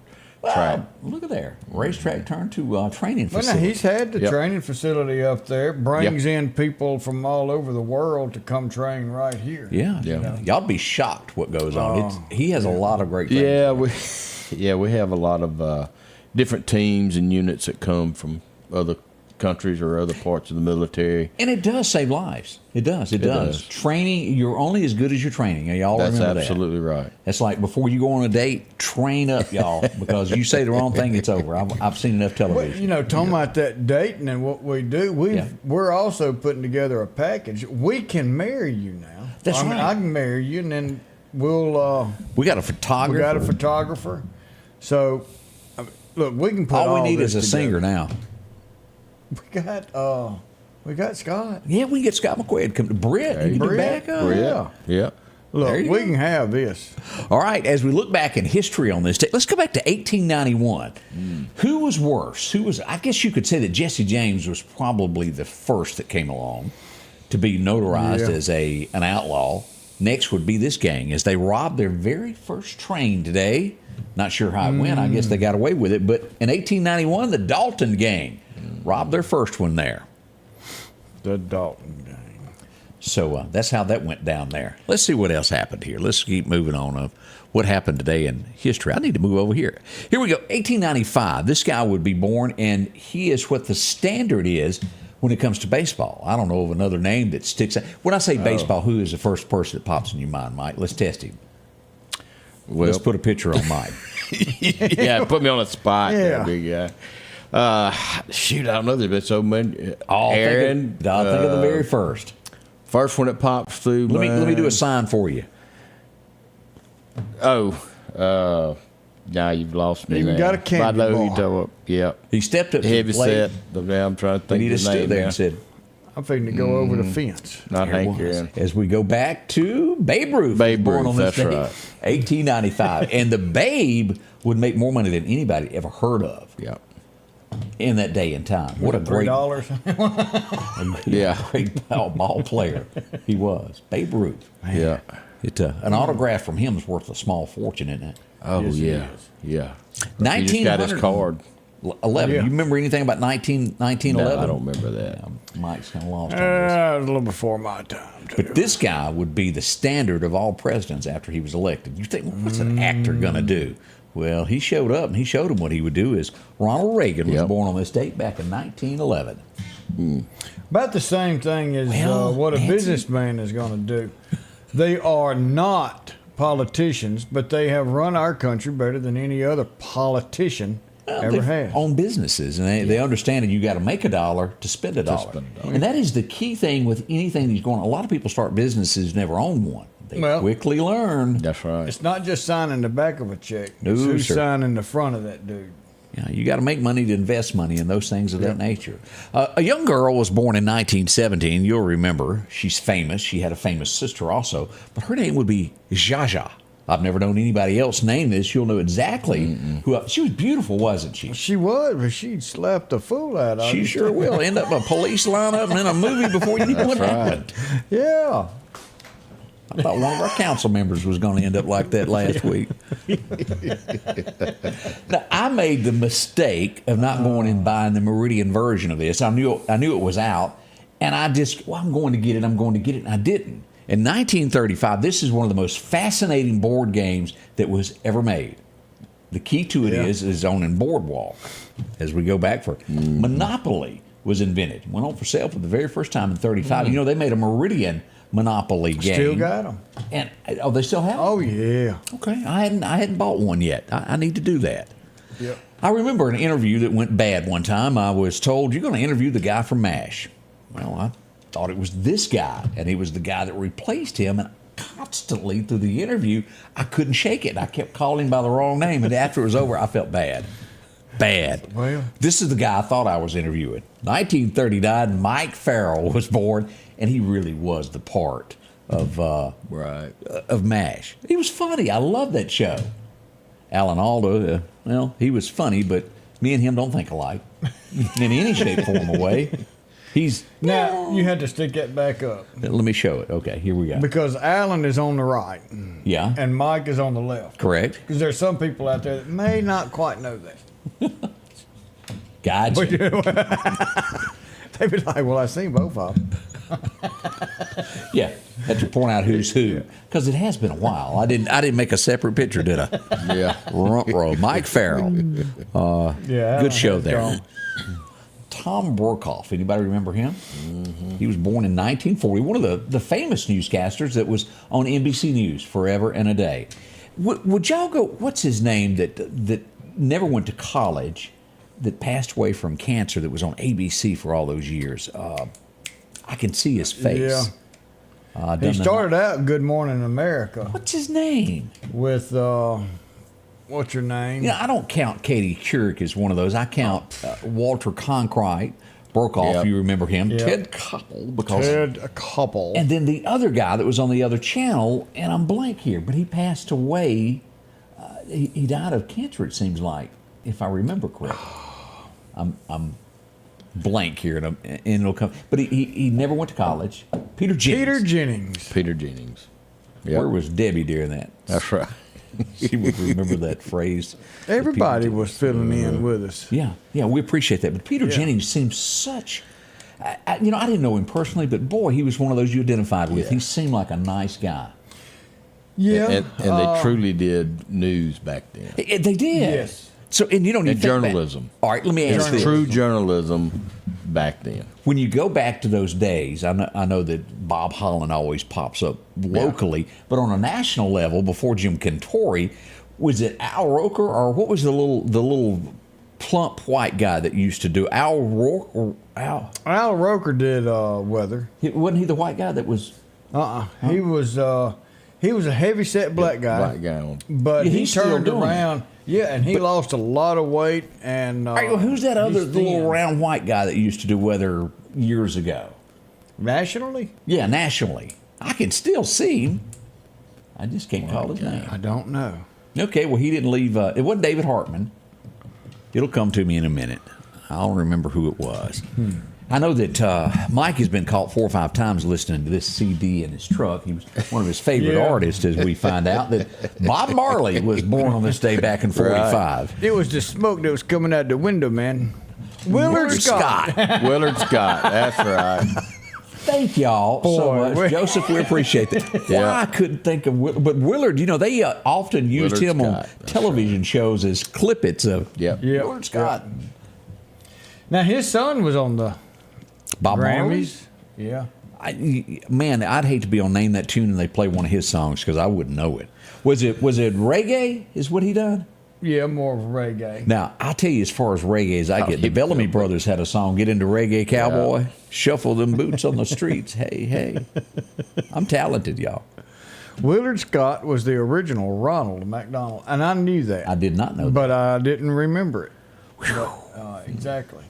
[SPEAKER 3] track.
[SPEAKER 1] Look at there. Racetrack turned to training
[SPEAKER 2] Well, now,
[SPEAKER 1] facility.
[SPEAKER 2] he's had the training facility up there, brings in people from all over the world to come train right here.
[SPEAKER 1] Yeah. Y'all be shocked what goes on. He has a lot of great things.
[SPEAKER 3] Yeah, we have a lot of different teams and units that come from other countries or other parts of the military.
[SPEAKER 1] And it does save lives. It does. It does. Training, you're only as good as your training. Y'all
[SPEAKER 3] That's
[SPEAKER 1] remember
[SPEAKER 3] absolutely right.
[SPEAKER 1] That's like before you go on a date, train up, y'all, because you say the wrong thing, it's over. I've seen enough television.
[SPEAKER 2] Well, you know, talking about that dating and what we do, we're also putting together a package. We can marry you now.
[SPEAKER 1] That's right.
[SPEAKER 2] I can marry you, and then we'll.
[SPEAKER 1] We got a photographer.
[SPEAKER 2] We got a photographer. So, look, we can put
[SPEAKER 1] all we need
[SPEAKER 2] this
[SPEAKER 1] is a singer now.
[SPEAKER 2] We got Scott.
[SPEAKER 1] Yeah, we can get Scott McQuaid to come to Bret. You can do backup.
[SPEAKER 3] Yeah.
[SPEAKER 2] Look, we
[SPEAKER 1] go.
[SPEAKER 2] can have this.
[SPEAKER 1] All right, as we look back in history on this, let's go back to 1891. Who was worse? I guess you could say that Jesse James was probably the first that came along to be notarized as an outlaw. Next would be this gang, as they robbed their very first train today. Not sure how it went. I guess they got away with it. But in 1891, the Dalton gang robbed their first one there.
[SPEAKER 2] The Dalton gang.
[SPEAKER 1] So that's how that went down there. Let's see what else happened here. Let's keep moving on of what happened today in history. I need to move over here. Here we go. 1895. This guy would be born, and he is what the standard is when it comes to baseball. I don't know of another name that sticks out. When I say baseball, who is the first person that pops in your mind, Mike? Let's test him.
[SPEAKER 3] Well,
[SPEAKER 1] let's put a picture on Mike.
[SPEAKER 3] Yeah, put me on the spot,
[SPEAKER 2] Yeah.
[SPEAKER 3] big guy. Shoot, I don't know. There's been so many.
[SPEAKER 1] I'll
[SPEAKER 3] Aaron.
[SPEAKER 1] think of the very first.
[SPEAKER 3] First one that pops through.
[SPEAKER 1] Let me do a sign for you.
[SPEAKER 3] Now you've lost me.
[SPEAKER 2] You
[SPEAKER 3] man.
[SPEAKER 2] got a candy
[SPEAKER 3] I know who
[SPEAKER 2] bar.
[SPEAKER 3] you talking about. Yeah.
[SPEAKER 1] He stepped up to
[SPEAKER 3] Heavy
[SPEAKER 1] the plate.
[SPEAKER 3] set. I'm trying to think
[SPEAKER 1] And he
[SPEAKER 3] of
[SPEAKER 1] just
[SPEAKER 3] his
[SPEAKER 1] stood
[SPEAKER 3] name
[SPEAKER 1] there
[SPEAKER 3] now.
[SPEAKER 1] and said,
[SPEAKER 2] I'm fixing to go over the fence.
[SPEAKER 3] Not
[SPEAKER 1] There it
[SPEAKER 3] Hank
[SPEAKER 1] was.
[SPEAKER 3] Aaron.
[SPEAKER 1] As we go back to Babe Ruth.
[SPEAKER 3] Babe
[SPEAKER 1] born
[SPEAKER 3] Ruth,
[SPEAKER 1] on this
[SPEAKER 3] that's
[SPEAKER 1] day,
[SPEAKER 3] right.
[SPEAKER 1] 1895. And the Babe would make more money than anybody ever heard of
[SPEAKER 3] Yeah.
[SPEAKER 1] in that day and time. What a great,
[SPEAKER 2] $3.
[SPEAKER 1] great ball player he was. Babe Ruth. Man.
[SPEAKER 3] Yeah.
[SPEAKER 1] An autograph from him is worth a small fortune, isn't it?
[SPEAKER 3] Oh,
[SPEAKER 2] Yes, he
[SPEAKER 3] yeah.
[SPEAKER 2] is.
[SPEAKER 3] Yeah. He just got his
[SPEAKER 1] 1900
[SPEAKER 3] card.
[SPEAKER 1] 11.
[SPEAKER 2] Yeah.
[SPEAKER 1] You remember anything about 1911?
[SPEAKER 3] No, I don't remember that.
[SPEAKER 1] Mike's kind of lost on this.
[SPEAKER 2] It was a little before my time, too.
[SPEAKER 1] But this guy would be the standard of all presidents after he was elected. You think, well, what's an actor going to do? Well, he showed up and he showed him what he would do. Is Ronald Reagan was born on this date back in 1911.
[SPEAKER 2] About the same thing as what a
[SPEAKER 1] Nancy.
[SPEAKER 2] businessman is going to do. They are not politicians, but they have run our country better than any other politician ever
[SPEAKER 1] They've
[SPEAKER 2] has.
[SPEAKER 1] owned businesses, and they understand that you got to make a dollar to spend a dollar. And that is the key thing with anything that's going on. A lot of people start businesses, never own one. They quickly learn.
[SPEAKER 3] That's right.
[SPEAKER 2] It's not just signing the back of a check.
[SPEAKER 1] No,
[SPEAKER 2] It's who's
[SPEAKER 1] sir.
[SPEAKER 2] signing the front of that dude.
[SPEAKER 1] You got to make money to invest money in those things of that nature. A young girl was born in 1917. You'll remember. She's famous. She had a famous sister also. But her name would be Jaja. I've never known anybody else name this. You'll know exactly who. She was beautiful, wasn't she?
[SPEAKER 2] She was, but she slapped the fool out of
[SPEAKER 1] She
[SPEAKER 2] him.
[SPEAKER 1] sure will. End up a police lineup and in a movie before you knew what happened.
[SPEAKER 2] Yeah.
[SPEAKER 1] I thought one of our council members was going to end up like that last week. Now, I made the mistake of not going and buying the Meridian version of this. I knew it was out, and I just, I'm going to get it, and I didn't. In 1935, this is one of the most fascinating board games that was ever made. The key to it is owning Boardwalk. As we go back for Monopoly was invented, went on for sale for the very first time in 35. You know, they made a Meridian Monopoly game.
[SPEAKER 2] Still got them.
[SPEAKER 1] And they still have them?
[SPEAKER 2] Oh, yeah.
[SPEAKER 1] Okay, I hadn't bought one yet. I need to do that.
[SPEAKER 2] Yep.
[SPEAKER 1] I remember an interview that went bad one time. I was told, you're going to interview the guy from MASH. Well, I thought it was this guy, and he was the guy that replaced him. And constantly through the interview, I couldn't shake it. I kept calling him by the wrong name, and after it was over, I felt bad. Bad.
[SPEAKER 2] Well,
[SPEAKER 1] this is the guy I thought I was interviewing. 1939, Mike Farrell was born, and he really was the part of MASH. He was funny. I love that show. Alan Alda, well, he was funny, but me and him don't think alike in any shape, form, or way.
[SPEAKER 2] Now, you had to stick that back up.
[SPEAKER 1] Let me show it. Okay, here we go.
[SPEAKER 2] Because Alan is on the right.
[SPEAKER 1] Yeah.
[SPEAKER 2] And Mike is on the left.
[SPEAKER 1] Correct.
[SPEAKER 2] Because there's some people out there that may not quite know that.
[SPEAKER 1] Gotcha.
[SPEAKER 2] They'd be like, well, I seen both of them.
[SPEAKER 1] Yeah, had to point out who's who because it has been a while. I didn't make a separate picture, did I?
[SPEAKER 3] Yeah.
[SPEAKER 1] Runt row. Mike Farrell.
[SPEAKER 2] Yeah,
[SPEAKER 1] Good show there.
[SPEAKER 2] gone.
[SPEAKER 1] Tom Brokaw. Anybody remember him? Mm-hmm. He was born in 1940. One of the famous newscasters that was on NBC News forever and a day. Would y'all go? What's his name that never went to college, that passed away from cancer, that was on ABC for all those years? I can see his face.
[SPEAKER 2] Yeah. He started out Good Morning America.
[SPEAKER 1] What's his name?
[SPEAKER 2] With what's your name?
[SPEAKER 1] You know, I don't count Katie Couric as one of those. I count Walter Cronkite, Brokaw, if you remember him.
[SPEAKER 2] Yep.
[SPEAKER 1] Ted Koppel.
[SPEAKER 2] Ted Koppel.
[SPEAKER 1] And then the other guy that was on the other channel, and I'm blank here, but he passed away. He died of cancer, it seems like, if I remember correctly. I'm blank here, and it'll come. But he never went to college. Peter Jennings.
[SPEAKER 3] Peter Jennings.
[SPEAKER 1] Yep. Where was Debbie during that?
[SPEAKER 3] That's right.
[SPEAKER 1] She would remember that phrase.
[SPEAKER 2] Everybody was filling in with us.
[SPEAKER 1] Yeah, we appreciate that. But Peter Jennings seems such... I didn't know him personally, but boy, he was one of those you identified with. He seemed like a nice guy.
[SPEAKER 2] Yeah.
[SPEAKER 3] And they truly did news back then.
[SPEAKER 1] They did.
[SPEAKER 2] Yes.
[SPEAKER 1] So, and you don't need
[SPEAKER 3] journalism.
[SPEAKER 1] All right, let me ask this.
[SPEAKER 3] True journalism back then.
[SPEAKER 1] When you go back to those days, I know that Bob Holland always pops up locally, but on a national level, before Jim Cantori, was it Al Roker, or what was the little plump white guy that used to do Al Roker?
[SPEAKER 2] Al Roker did weather.
[SPEAKER 1] Wasn't he the white guy that was?
[SPEAKER 2] He was a heavy-set black guy.
[SPEAKER 3] Black guy.
[SPEAKER 2] But he turned
[SPEAKER 1] doing
[SPEAKER 2] around. Yeah, and he lost a lot of weight. And
[SPEAKER 1] all right, well, who's that other little round white guy that used to do weather years ago?
[SPEAKER 2] Nationally?
[SPEAKER 1] Yeah, nationally. I can still see him. I just can't call his name.
[SPEAKER 2] I don't know.
[SPEAKER 1] Okay, well, he didn't leave. It wasn't David Hartman. It'll come to me in a minute. I'll remember who it was. I know that Mike has been caught 4 or 5 times listening to this CD in his truck. He was one of his favorite artists, as we find out, that Bob Marley was born on this day back in 45.
[SPEAKER 2] It was the smoke that was coming out the window, man. Willard Scott.
[SPEAKER 3] Willard Scott, that's right.
[SPEAKER 1] Thank y'all so much. Joseph, we appreciate that. Why I couldn't think of but Willard, they often used him on television shows as clippets of Willard Scott.
[SPEAKER 2] Now, his son was on the
[SPEAKER 1] Bob
[SPEAKER 2] Grammys.
[SPEAKER 1] Marley? Yeah. Man, I'd hate to be on Name That Tune and they play one of his songs because I wouldn't know it. Was it reggae is what he done?
[SPEAKER 2] Yeah, more of reggae.
[SPEAKER 1] Now, I tell you, as far as reggae as I get, the Bellamy Brothers had a song, Get Into Reggae Cowboy, Shuffle Them Boots on the Streets. Hey. I'm talented, y'all.
[SPEAKER 2] Willard Scott was the original Ronald McDonald, and I knew that.
[SPEAKER 1] I did not know that.
[SPEAKER 2] But I didn't remember it. But, exactly.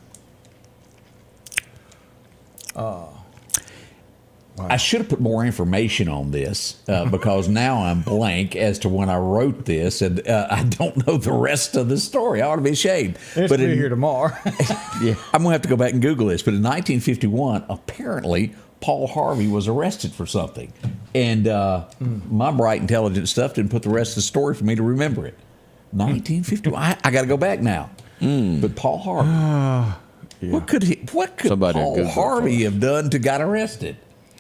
[SPEAKER 1] I should have put more information on this because now I'm blank as to when I wrote this, and I don't know the rest of the story. I ought to be ashamed.
[SPEAKER 2] But be here tomorrow.
[SPEAKER 1] I'm going to have to go back and Google this. But in 1951, apparently Paul Harvey was arrested for something, and my bright, intelligent stuff didn't put the rest of the story for me to remember it. 1951. I got to go back now. But Paul Harvey. What could Paul Harvey have done to got arrested?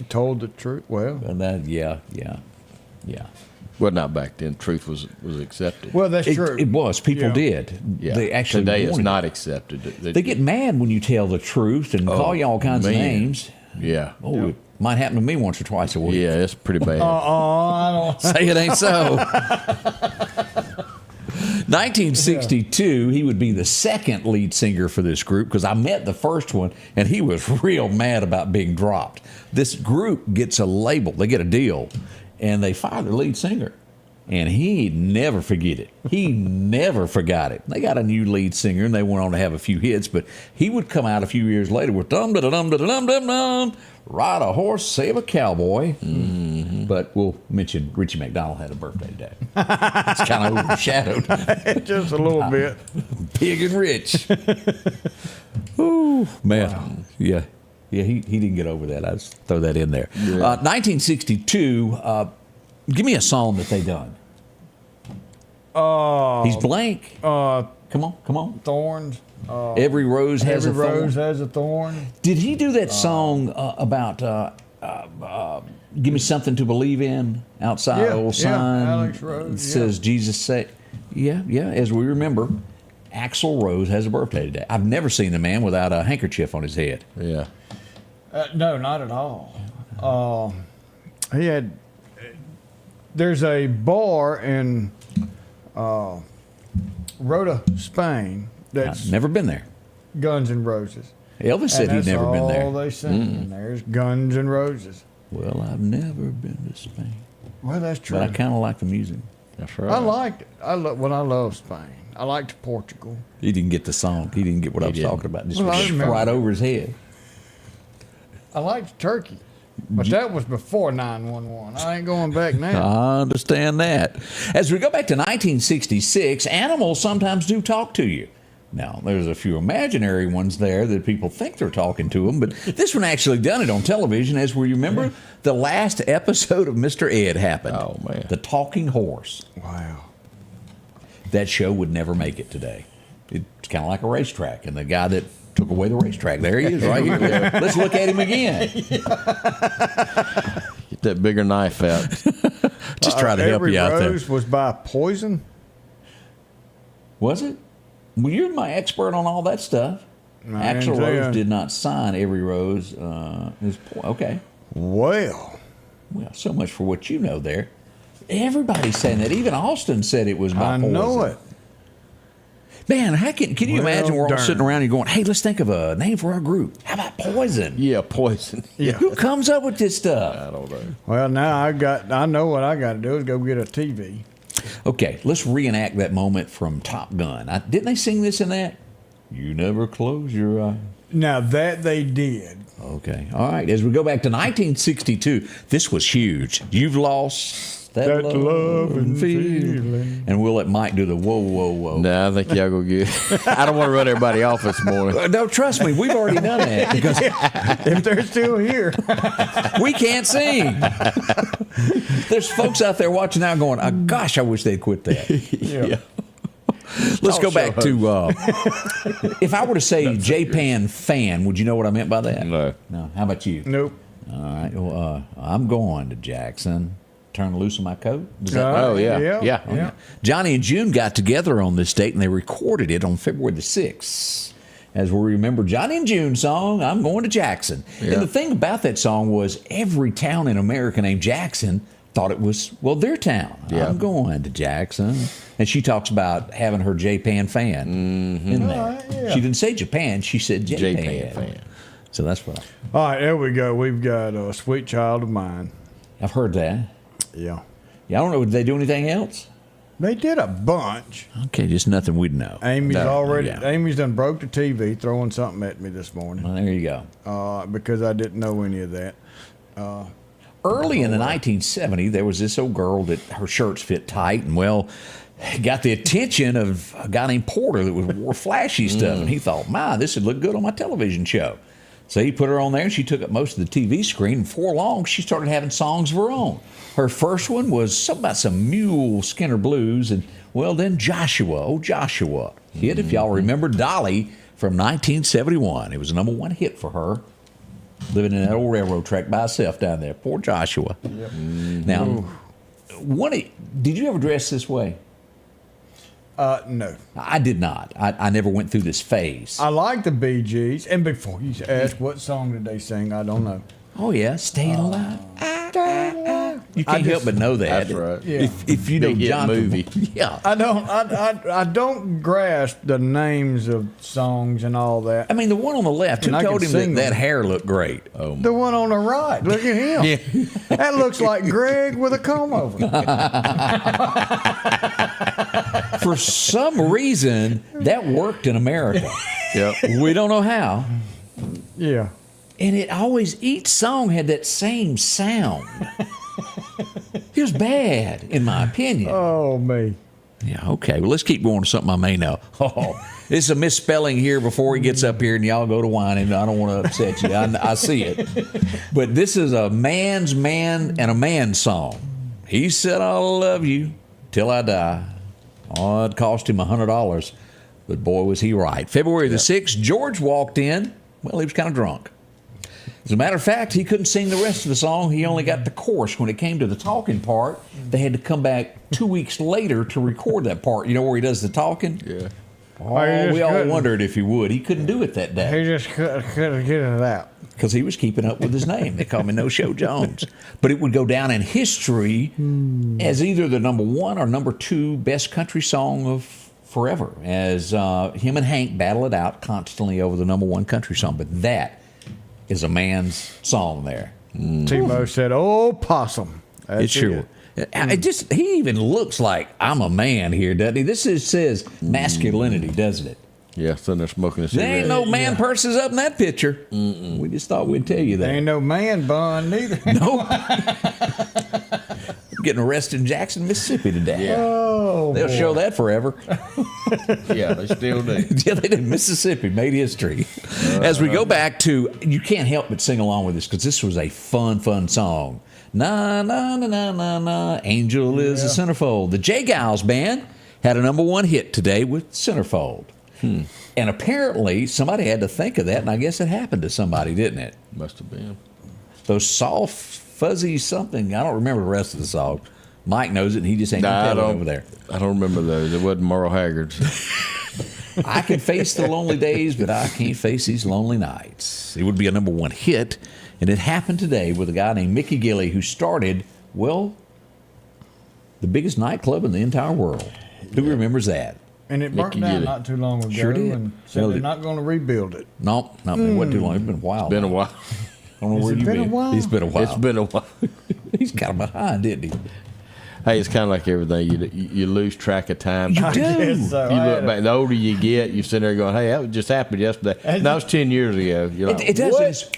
[SPEAKER 2] Told the truth. Well,
[SPEAKER 1] and that, yeah.
[SPEAKER 3] Well, not back then. Truth was accepted.
[SPEAKER 2] Well, that's true.
[SPEAKER 1] It was. People did.
[SPEAKER 3] Yeah.
[SPEAKER 1] They actually
[SPEAKER 3] today it's not accepted.
[SPEAKER 1] They get mad when you tell the truth and call you all kinds of names.
[SPEAKER 3] Yeah.
[SPEAKER 1] Oh, it might happen to me once or twice a week.
[SPEAKER 3] Yeah, it's pretty bad.
[SPEAKER 2] I don't
[SPEAKER 1] say it ain't so. 1962, he would be the second lead singer for this group because I met the first one and he was real mad about being dropped. This group gets a label, they get a deal, and they fire their lead singer. And he never forget it. He never forgot it. They got a new lead singer and they went on to have a few hits, but he would come out a few years later with dum-da-dum-da-dum-dum-dum, Ride a Horse, Save a Cowboy. Mm-hmm. But we'll mention Richie McDonald had a birthday today. It's kind of overshadowed.
[SPEAKER 2] Just a little bit.
[SPEAKER 1] Big and rich. Ooh, man. Wow. Yeah, he didn't get over that. I just throw that in there. Yeah. 1962, give me a song that they done. He's blank. Come on.
[SPEAKER 2] Thorns.
[SPEAKER 1] Every rose has a thorn.
[SPEAKER 2] Every rose has a thorn.
[SPEAKER 1] Did he do that song about "Give Me Something to Believe in"? Outside old sign.
[SPEAKER 2] Alex Rose.
[SPEAKER 1] It says Jesus say. Yeah. As we remember, Axl Rose has a birthday today. I've never seen a man without a handkerchief on his head.
[SPEAKER 3] Yeah.
[SPEAKER 2] No, not at all. He had. There's a bar in Rhoda, Spain. That's
[SPEAKER 1] I've never been there.
[SPEAKER 2] Guns N' Roses.
[SPEAKER 1] Elvis said he'd never been there.
[SPEAKER 2] All they sing in there is Guns N' Roses.
[SPEAKER 1] Well, I've never been to Spain.
[SPEAKER 2] Well, that's true.
[SPEAKER 1] But I kind of like the music.
[SPEAKER 3] That's right.
[SPEAKER 2] I liked it. I love Spain. I liked Portugal.
[SPEAKER 1] He didn't get the song. He didn't get what I was talking about. Just
[SPEAKER 2] Well, I
[SPEAKER 1] went
[SPEAKER 2] remember.
[SPEAKER 1] right over his head.
[SPEAKER 2] I liked Turkey, but that was before 911. I ain't going back now.
[SPEAKER 1] I understand that. As we go back to 1966, animals sometimes do talk to you. Now, there's a few imaginary ones there that people think they're talking to them, but this one actually done it on television. As we remember, the last episode of Mr. Ed happened.
[SPEAKER 3] Oh, man.
[SPEAKER 1] The talking horse.
[SPEAKER 2] Wow.
[SPEAKER 1] That show would never make it today. It's kind of like a racetrack, and the guy that took away the racetrack, there he is right here. Let's look at him again.
[SPEAKER 3] Get that bigger knife out.
[SPEAKER 1] Just try to help you out there.
[SPEAKER 2] Every rose was by poison?
[SPEAKER 1] Was it? Well, you're my expert on all that stuff. Axl Rose did not sign every rose. Okay.
[SPEAKER 2] Well,
[SPEAKER 1] so much for what you know there. Everybody's saying that. Even Austin said it was by poison.
[SPEAKER 2] I know it.
[SPEAKER 1] Man, can you imagine we're all
[SPEAKER 2] darn.
[SPEAKER 1] sitting around and going, hey, let's think of a name for our group. How about Poison?
[SPEAKER 3] Yeah, Poison.
[SPEAKER 2] Yeah.
[SPEAKER 1] Who comes up with this stuff?
[SPEAKER 3] I don't know.
[SPEAKER 2] Well, now I know what I got to do is go get a TV.
[SPEAKER 1] Okay, let's reenact that moment from Top Gun. Didn't they sing this in that? You never close your eye.
[SPEAKER 2] Now that they did.
[SPEAKER 1] Okay, all right. As we go back to 1962, this was huge. You've lost that love and feeling. And we'll let Mike do the whoa, whoa, whoa.
[SPEAKER 3] No, I think y'all go get. I don't want to run everybody off this morning.
[SPEAKER 1] No, trust me, we've already done that because
[SPEAKER 2] if they're still here,
[SPEAKER 1] we can't sing. There's folks out there watching now going, oh, gosh, I wish they'd quit that.
[SPEAKER 3] Yeah.
[SPEAKER 1] Let's go back to, if I were to say J-Pan fan, would you know what I meant by that?
[SPEAKER 3] No.
[SPEAKER 1] No. How about you?
[SPEAKER 2] Nope.
[SPEAKER 1] All right. Well, I'm going to Jackson. Turn loose of my coat. Does that
[SPEAKER 3] Oh, yeah. Yeah.
[SPEAKER 1] Johnny and June got together on this date, and they recorded it on February the 6th. As we remember Johnny and June song, I'm going to Jackson.
[SPEAKER 3] Yeah.
[SPEAKER 1] And the thing about that song was every town in America named Jackson thought it was, well, their town.
[SPEAKER 3] Yeah.
[SPEAKER 1] I'm going to Jackson. And she talks about having her J-Pan fan in there.
[SPEAKER 2] Right, yeah.
[SPEAKER 1] She didn't say Japan, she said J-Pan.
[SPEAKER 3] J-Pan fan.
[SPEAKER 1] So that's what
[SPEAKER 2] All right, there we go. We've got a Sweet Child of Mine.
[SPEAKER 1] I've heard that.
[SPEAKER 2] Yeah.
[SPEAKER 1] Yeah, I don't know. Did they do anything else?
[SPEAKER 2] They did a bunch.
[SPEAKER 1] Okay, just nothing we'd know.
[SPEAKER 2] Amy's
[SPEAKER 1] yeah.
[SPEAKER 2] Amy's done broke the TV throwing something at me this morning.
[SPEAKER 1] Well, there you go.
[SPEAKER 2] Because I didn't know any of that.
[SPEAKER 1] Early in the 1970s, there was this old girl that her shirts fit tight and, well, got the attention of a guy named Porter that wore flashy stuff. And he thought, my, this would look good on my television show. So he put her on there, and she took up most of the TV screen. And before long, she started having songs of her own. Her first one was something about some Mule Skinner blues. And, well, then Joshua hit, if y'all remember, Dolly from 1971. It was a #1 hit for her. Living in that old railroad track by herself down there. Poor Joshua.
[SPEAKER 2] Yep.
[SPEAKER 1] Now, did you ever dress this way?
[SPEAKER 2] No.
[SPEAKER 1] I did not. I never went through this phase.
[SPEAKER 2] I like the Bee Gees. And before you ask what song did they sing, I don't know.
[SPEAKER 1] Oh, yeah. Staying Alive. You can't help but know that.
[SPEAKER 3] That's right.
[SPEAKER 2] Yeah.
[SPEAKER 1] If you know
[SPEAKER 3] Big hit
[SPEAKER 1] John
[SPEAKER 3] movie.
[SPEAKER 1] Yeah.
[SPEAKER 2] I don't grasp the names of songs and all that.
[SPEAKER 1] I mean, the one on the left, who
[SPEAKER 2] And I
[SPEAKER 1] told
[SPEAKER 2] can
[SPEAKER 1] him
[SPEAKER 2] sing
[SPEAKER 1] that
[SPEAKER 2] them.
[SPEAKER 1] hair looked great? Oh,
[SPEAKER 2] The one on the right, look at him.
[SPEAKER 3] Yeah.
[SPEAKER 2] That looks like Greg with a comb over.
[SPEAKER 1] For some reason, that worked in America.
[SPEAKER 3] Yep.
[SPEAKER 1] We don't know how.
[SPEAKER 2] Yeah.
[SPEAKER 1] And each song had that same sound. It was bad, in my opinion.
[SPEAKER 2] Oh, me.
[SPEAKER 1] Yeah, okay. Well, let's keep going to something I may know. Oh, it's a misspelling here before he gets up here and y'all go to whining. I don't want to upset you. I see it. But this is a man's man and a man's song. He said, I'll love you till I die. Oh, it cost him $100. But boy, was he right. February the 6th, George walked in. Well, he was kind of drunk. As a matter of fact, he couldn't sing the rest of the song. He only got the chorus. When it came to the talking part, they had to come back 2 weeks later to record that part. You know where he does the talking?
[SPEAKER 3] Yeah.
[SPEAKER 2] Oh,
[SPEAKER 1] We all wondered if he would. He couldn't do it that
[SPEAKER 2] He
[SPEAKER 1] day
[SPEAKER 2] just couldn't get it out.
[SPEAKER 1] because he was keeping up with his name. They called me No Show Jones. But it would go down in history as either the number 1 or number 2 best country song of forever, as him and Hank battle it out constantly over the number 1 country song. But that is a man's song there.
[SPEAKER 2] T-Mo said, "Oh, possum." That's
[SPEAKER 1] It sure. It just he even looks like I'm a man here, doesn't he? Says masculinity, doesn't it?
[SPEAKER 3] Yeah, sitting there smoking a
[SPEAKER 1] There
[SPEAKER 3] cigarette.
[SPEAKER 1] ain't no man purses up in that picture. We just thought we'd tell you that.
[SPEAKER 2] Ain't no man bun neither.
[SPEAKER 1] No. Getting arrested in Jackson, Mississippi today.
[SPEAKER 3] Yeah.
[SPEAKER 2] Oh,
[SPEAKER 1] They'll show that forever.
[SPEAKER 3] Yeah, they still do.
[SPEAKER 1] Yeah, they did. Mississippi made history. As we go back to, you can't help but sing along with this because this was a fun song. Na na na na na na. Angel is a centerfold. The J Giles Band had a number 1 hit today with Centerfold. And apparently somebody had to think of that, and I guess it happened to somebody, didn't it?
[SPEAKER 3] Must have been.
[SPEAKER 1] Those soft, fuzzy something. I don't remember the rest of the song. Mike knows it, and he just ain't gonna tell it over there.
[SPEAKER 3] I don't remember those. It wasn't Merle Haggard's.
[SPEAKER 1] I can face the lonely days, but I can't face these lonely nights. It would be a number 1 hit, and it happened today with a guy named Mickey Gilley who started, well, the biggest nightclub in the entire world. Who remembers that?
[SPEAKER 2] And it burnt
[SPEAKER 3] Mickey
[SPEAKER 2] down
[SPEAKER 3] Gilley.
[SPEAKER 2] not too long ago.
[SPEAKER 1] Sure did.
[SPEAKER 2] And said
[SPEAKER 1] Well,
[SPEAKER 2] they're not going to rebuild it.
[SPEAKER 1] No, it wasn't too long. It's been a while.
[SPEAKER 3] Been a
[SPEAKER 1] now.
[SPEAKER 3] while.
[SPEAKER 1] I don't know where
[SPEAKER 2] it
[SPEAKER 1] you've
[SPEAKER 2] been a
[SPEAKER 1] been.
[SPEAKER 2] while?
[SPEAKER 1] It's been a while.
[SPEAKER 3] It's been a while.
[SPEAKER 1] He's got him behind, didn't he?
[SPEAKER 3] Hey, it's kind of like everything. You lose track of time.
[SPEAKER 1] You
[SPEAKER 2] I
[SPEAKER 1] do.
[SPEAKER 2] guess so.
[SPEAKER 3] You
[SPEAKER 2] I
[SPEAKER 3] look
[SPEAKER 2] had
[SPEAKER 3] back. The older you get, you sit there going, "Hey, that just happened yesterday."
[SPEAKER 2] And
[SPEAKER 3] That was 10 years ago. You're like,
[SPEAKER 1] It does.
[SPEAKER 2] What?
[SPEAKER 1] It's-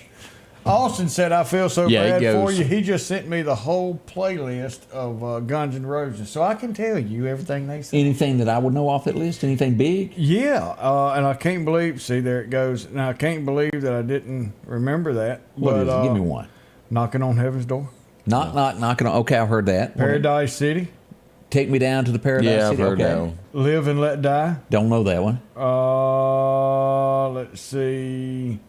[SPEAKER 2] Austin said, "I feel so
[SPEAKER 3] Yeah,
[SPEAKER 2] bad
[SPEAKER 3] he
[SPEAKER 2] for
[SPEAKER 3] goes-
[SPEAKER 2] you." He just sent me the whole playlist of Guns N' Roses, so I can tell you everything they said.
[SPEAKER 1] Anything that I would know off that list? Anything big?
[SPEAKER 2] Yeah, and I can't believe. See, there it goes. Now I can't believe that I didn't remember that.
[SPEAKER 1] What
[SPEAKER 2] but,
[SPEAKER 1] is it? Give me one.
[SPEAKER 2] Knocking on Heaven's Door.
[SPEAKER 1] Knocking on. Okay, I've heard that.
[SPEAKER 2] Paradise City.
[SPEAKER 1] Take me down to the Paradise
[SPEAKER 3] yeah, I've
[SPEAKER 1] City.
[SPEAKER 3] heard
[SPEAKER 1] Okay.
[SPEAKER 3] that one.
[SPEAKER 2] Live and Let Die.
[SPEAKER 1] Don't know that one.
[SPEAKER 2] Let's see.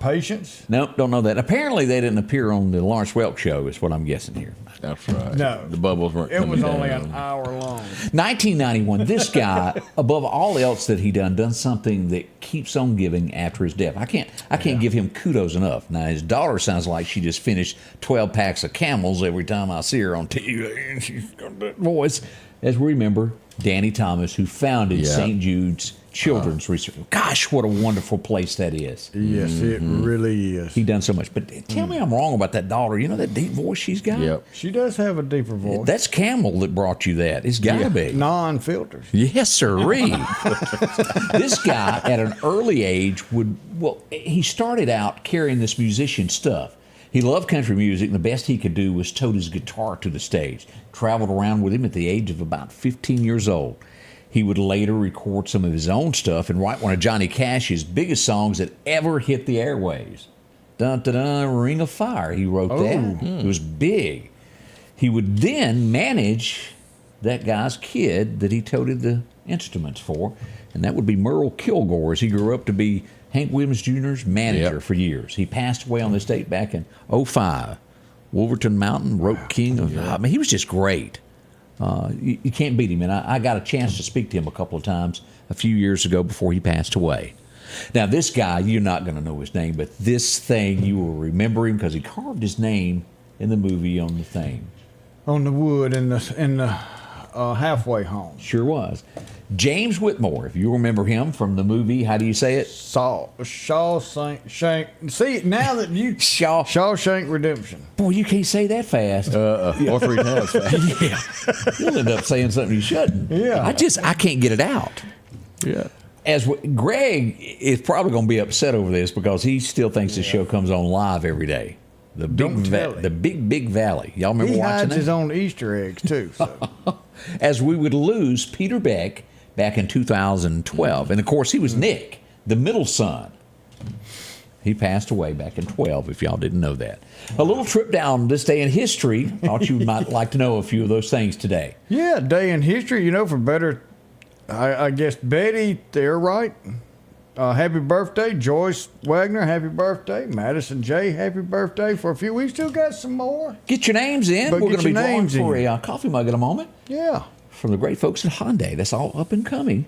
[SPEAKER 2] Patience.
[SPEAKER 1] Nope, don't know that. Apparently, they didn't appear on the Lawrence Welk show, is what I'm guessing here.
[SPEAKER 3] That's right.
[SPEAKER 2] No.
[SPEAKER 3] The bubbles weren't
[SPEAKER 2] It
[SPEAKER 3] coming
[SPEAKER 2] was
[SPEAKER 3] down.
[SPEAKER 2] only an hour long.
[SPEAKER 1] 1991, this guy, above all else that he done something that keeps on giving after his death. I can't give him kudos enough. Now, his daughter sounds like she just finished 12 packs of Camels every time I see her on TV. She's got that voice. As we remember, Danny Thomas, who founded
[SPEAKER 3] Yeah.
[SPEAKER 1] St. Jude's Children's Research. Gosh, what a wonderful place that is.
[SPEAKER 2] Yes, it really is.
[SPEAKER 1] He done so much. But tell me I'm wrong about that daughter. You know that deep voice she's got?
[SPEAKER 3] Yep.
[SPEAKER 2] She does have a deeper voice.
[SPEAKER 1] That's Camel that brought you that. It's got to be.
[SPEAKER 2] Non-filters.
[SPEAKER 1] Yes, sirree. This guy, at an early age, he started out carrying this musician stuff. He loved country music, and the best he could do was tote his guitar to the stage. Traveled around with him at the age of about 15 years old. He would later record some of his own stuff and write one of Johnny Cash's biggest songs that ever hit the airwaves. Dun, dun, dun, Ring of Fire. He wrote that. It was big. He would then manage that guy's kid that he toted the instruments for, and that would be Merle Kilgore, as he grew up to be Hank Williams Jr.'s manager for years. He passed away on this date back in 2005. Wolverton Mountain, Rope King. I mean, he was just great. You can't beat him. And I got a chance to speak to him a couple of times a few years ago before he passed away. Now, this guy, you're not going to know his name, but this thing, you will remember him because he carved his name in the movie on the thing.
[SPEAKER 2] On the wood in the halfway home.
[SPEAKER 1] Sure was. James Whitmore, if you remember him from the movie, how do you say it?
[SPEAKER 2] Shawshank. See, now that you... Shawshank Redemption.
[SPEAKER 1] Boy, you can't say that fast.
[SPEAKER 3] Or 3 times fast.
[SPEAKER 1] Yeah. You'll end up saying something you shouldn't.
[SPEAKER 2] Yeah.
[SPEAKER 1] I can't get it out.
[SPEAKER 3] Yeah.
[SPEAKER 1] Greg is probably going to be upset over this because he still thinks the show comes on live every day. The big Valley. Y'all remember
[SPEAKER 2] He
[SPEAKER 1] watching
[SPEAKER 2] hides
[SPEAKER 1] that?
[SPEAKER 2] his own Easter eggs, too. So.
[SPEAKER 1] As we would lose Peter Beck back in 2012. And, of course, he was Nick, the middle son. He passed away back in 12, if y'all didn't know that. A little trip down this day in history. Thought you might like to know a few of those things today.
[SPEAKER 2] Yeah, day in history, for better, I guess, Betty, they're right. Happy birthday, Joyce Wagner, happy birthday. Madison J, happy birthday. For a few, we still got some more.
[SPEAKER 1] Get your names in.
[SPEAKER 2] But
[SPEAKER 1] We're going to be drawing
[SPEAKER 2] names
[SPEAKER 1] for
[SPEAKER 2] in.
[SPEAKER 1] a coffee mug in a moment.
[SPEAKER 2] Yeah.
[SPEAKER 1] From the great folks at Hyundai. That's all up and coming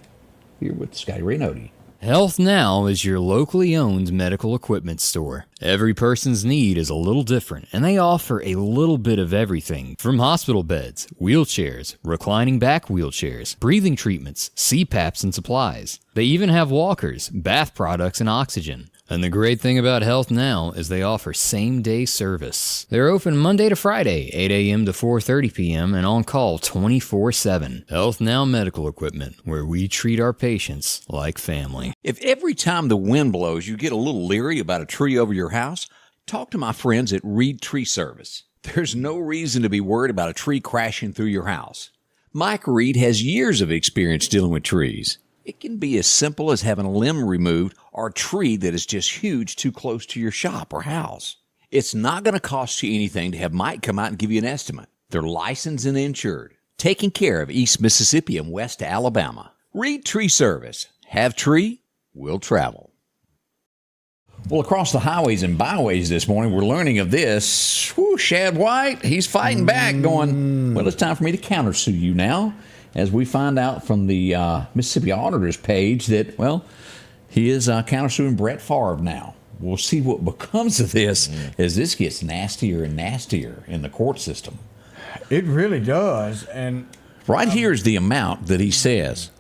[SPEAKER 1] here with Scotty Ray Report.
[SPEAKER 11] Health Now is your locally owned medical equipment store. Every person's need is a little different, and they offer a little bit of everything from hospital beds, wheelchairs, reclining back wheelchairs, breathing treatments, CPAPs and supplies. They even have walkers, bath products, and oxygen. And the great thing about Health Now is they offer same-day service. They're open Monday to Friday, 8 a.m. to 4:30 p.m. and on call 24/7. Health Now Medical Equipment, where we treat our patients like family.
[SPEAKER 1] If every time the wind blows you get a little leery about a tree over your house, talk to my friends at Reed Tree Service. There's no reason to be worried about a tree crashing through your house. Mike Reed has years of experience dealing with trees. It can be as simple as having a limb removed or a tree that is just huge too close to your shop or house. It's not going to cost you anything to have Mike come out and give you an estimate. They're licensed and insured, taking care of East Mississippi and West Alabama. Reed Tree Service. Have tree, will travel. Well, across the highways and byways this morning, we're learning of this. Whew, Shad White, he's fighting back, going, well, it's time for me to countersue you now. As we find out from the Mississippi Auditors page that, well, he is countersuing Bret Farv now. We'll see what becomes of this as this gets nastier and nastier in the court system.
[SPEAKER 2] It really does. And
[SPEAKER 1] right here is the amount that he says.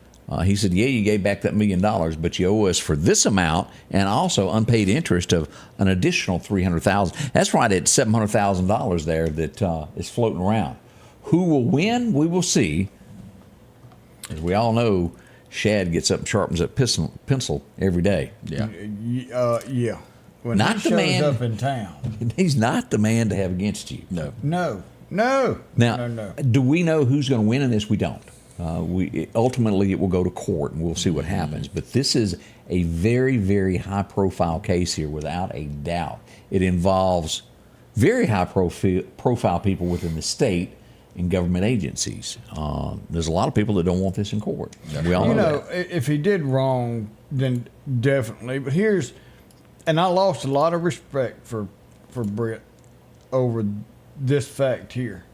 [SPEAKER 1] He said, yeah, you gave back that $1 million, but you owe us for this amount and also unpaid interest of an additional $300,000. That's right at $700,000 there that is floating around. Who will win? We will see. As we all know, Shad gets up and sharpens that pencil every day.
[SPEAKER 2] Yeah. Yeah. When
[SPEAKER 1] not
[SPEAKER 2] he
[SPEAKER 1] the
[SPEAKER 2] shows
[SPEAKER 1] man
[SPEAKER 2] up in town.
[SPEAKER 1] He's not the man to have against you.
[SPEAKER 2] No.
[SPEAKER 1] Now, do we know who's going to win in this? We don't. Ultimately, it will go to court, and we'll see what happens. But this is a very, very high-profile case here, without a doubt. It involves very high-profile people within the state and government agencies. There's a lot of people that don't want this in court. We all know that.
[SPEAKER 2] If he did wrong, then definitely. But and I lost a lot of respect for Bret over this fact here.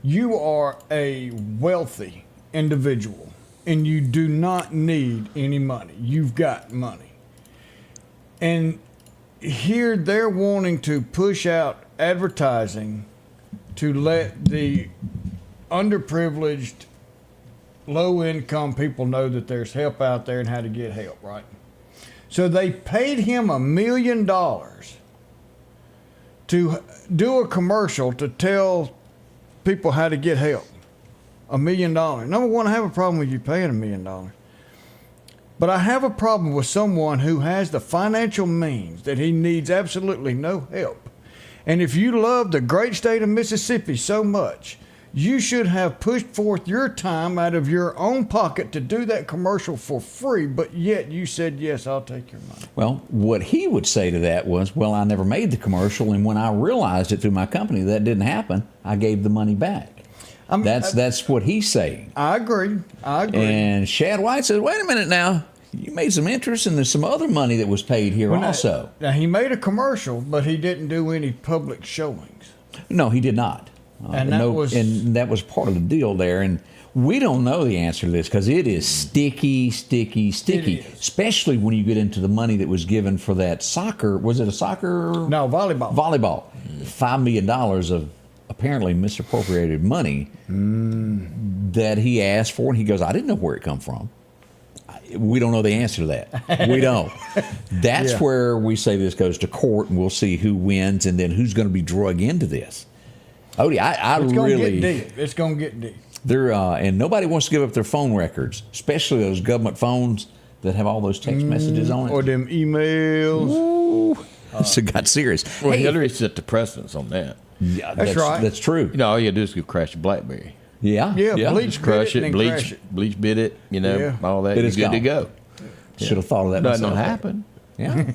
[SPEAKER 2] You are a wealthy individual, and you do not need any money. You've got money. And here they're wanting to push out advertising to let the underprivileged, low-income people know that there's help out there and how to get help, right? So they paid him $1 million to do a commercial to tell people how to get help. $1 million. Number one, I have a problem with you paying $1 million. But I have a problem with someone who has the financial means that he needs absolutely no help. And if you love the great state of Mississippi so much, you should have pushed forth your time out of your own pocket to do that commercial for free, but yet you said, yes, I'll take your money.
[SPEAKER 1] Well, what he would say to that was, well, I never made the commercial, and when I realized it through my company that didn't happen, I gave the money back. That's what he's saying.
[SPEAKER 2] I agree.
[SPEAKER 1] And Shad White says, wait a minute now. You made some interest, and there's some other money that was paid here also.
[SPEAKER 2] Now, he made a commercial, but he didn't do any public showings.
[SPEAKER 1] No, he did not.
[SPEAKER 2] And that
[SPEAKER 1] was part of the deal there. And we don't know the answer to this because it is sticky, especially when you get into the money that was given for that soccer. Was it a soccer?
[SPEAKER 2] No, volleyball.
[SPEAKER 1] Volleyball. $5 million of apparently misappropriated money that he asked for, and he goes, I didn't know where it come from. We don't know the answer to that. We don't. That's where we say this goes to court, and we'll see who wins and then who's going to be drug into this. Odie,
[SPEAKER 2] it's going to get deep. It's going to get deep.
[SPEAKER 1] And nobody wants to give up their phone records, especially those government phones that have all those text messages on it.
[SPEAKER 2] Or them emails.
[SPEAKER 1] Ooh. So it got serious.
[SPEAKER 3] Well, Hillary set the precedence on that.
[SPEAKER 1] Yeah, that's right. That's true.
[SPEAKER 3] You know, all you do is go crash a BlackBerry.
[SPEAKER 1] Yeah.
[SPEAKER 2] Bleach
[SPEAKER 3] crush
[SPEAKER 2] bit
[SPEAKER 3] it, bleach bit it, all that.
[SPEAKER 1] It's
[SPEAKER 3] good to go.
[SPEAKER 1] Should have thought of that.
[SPEAKER 3] Doesn't happen.
[SPEAKER 1] Yeah.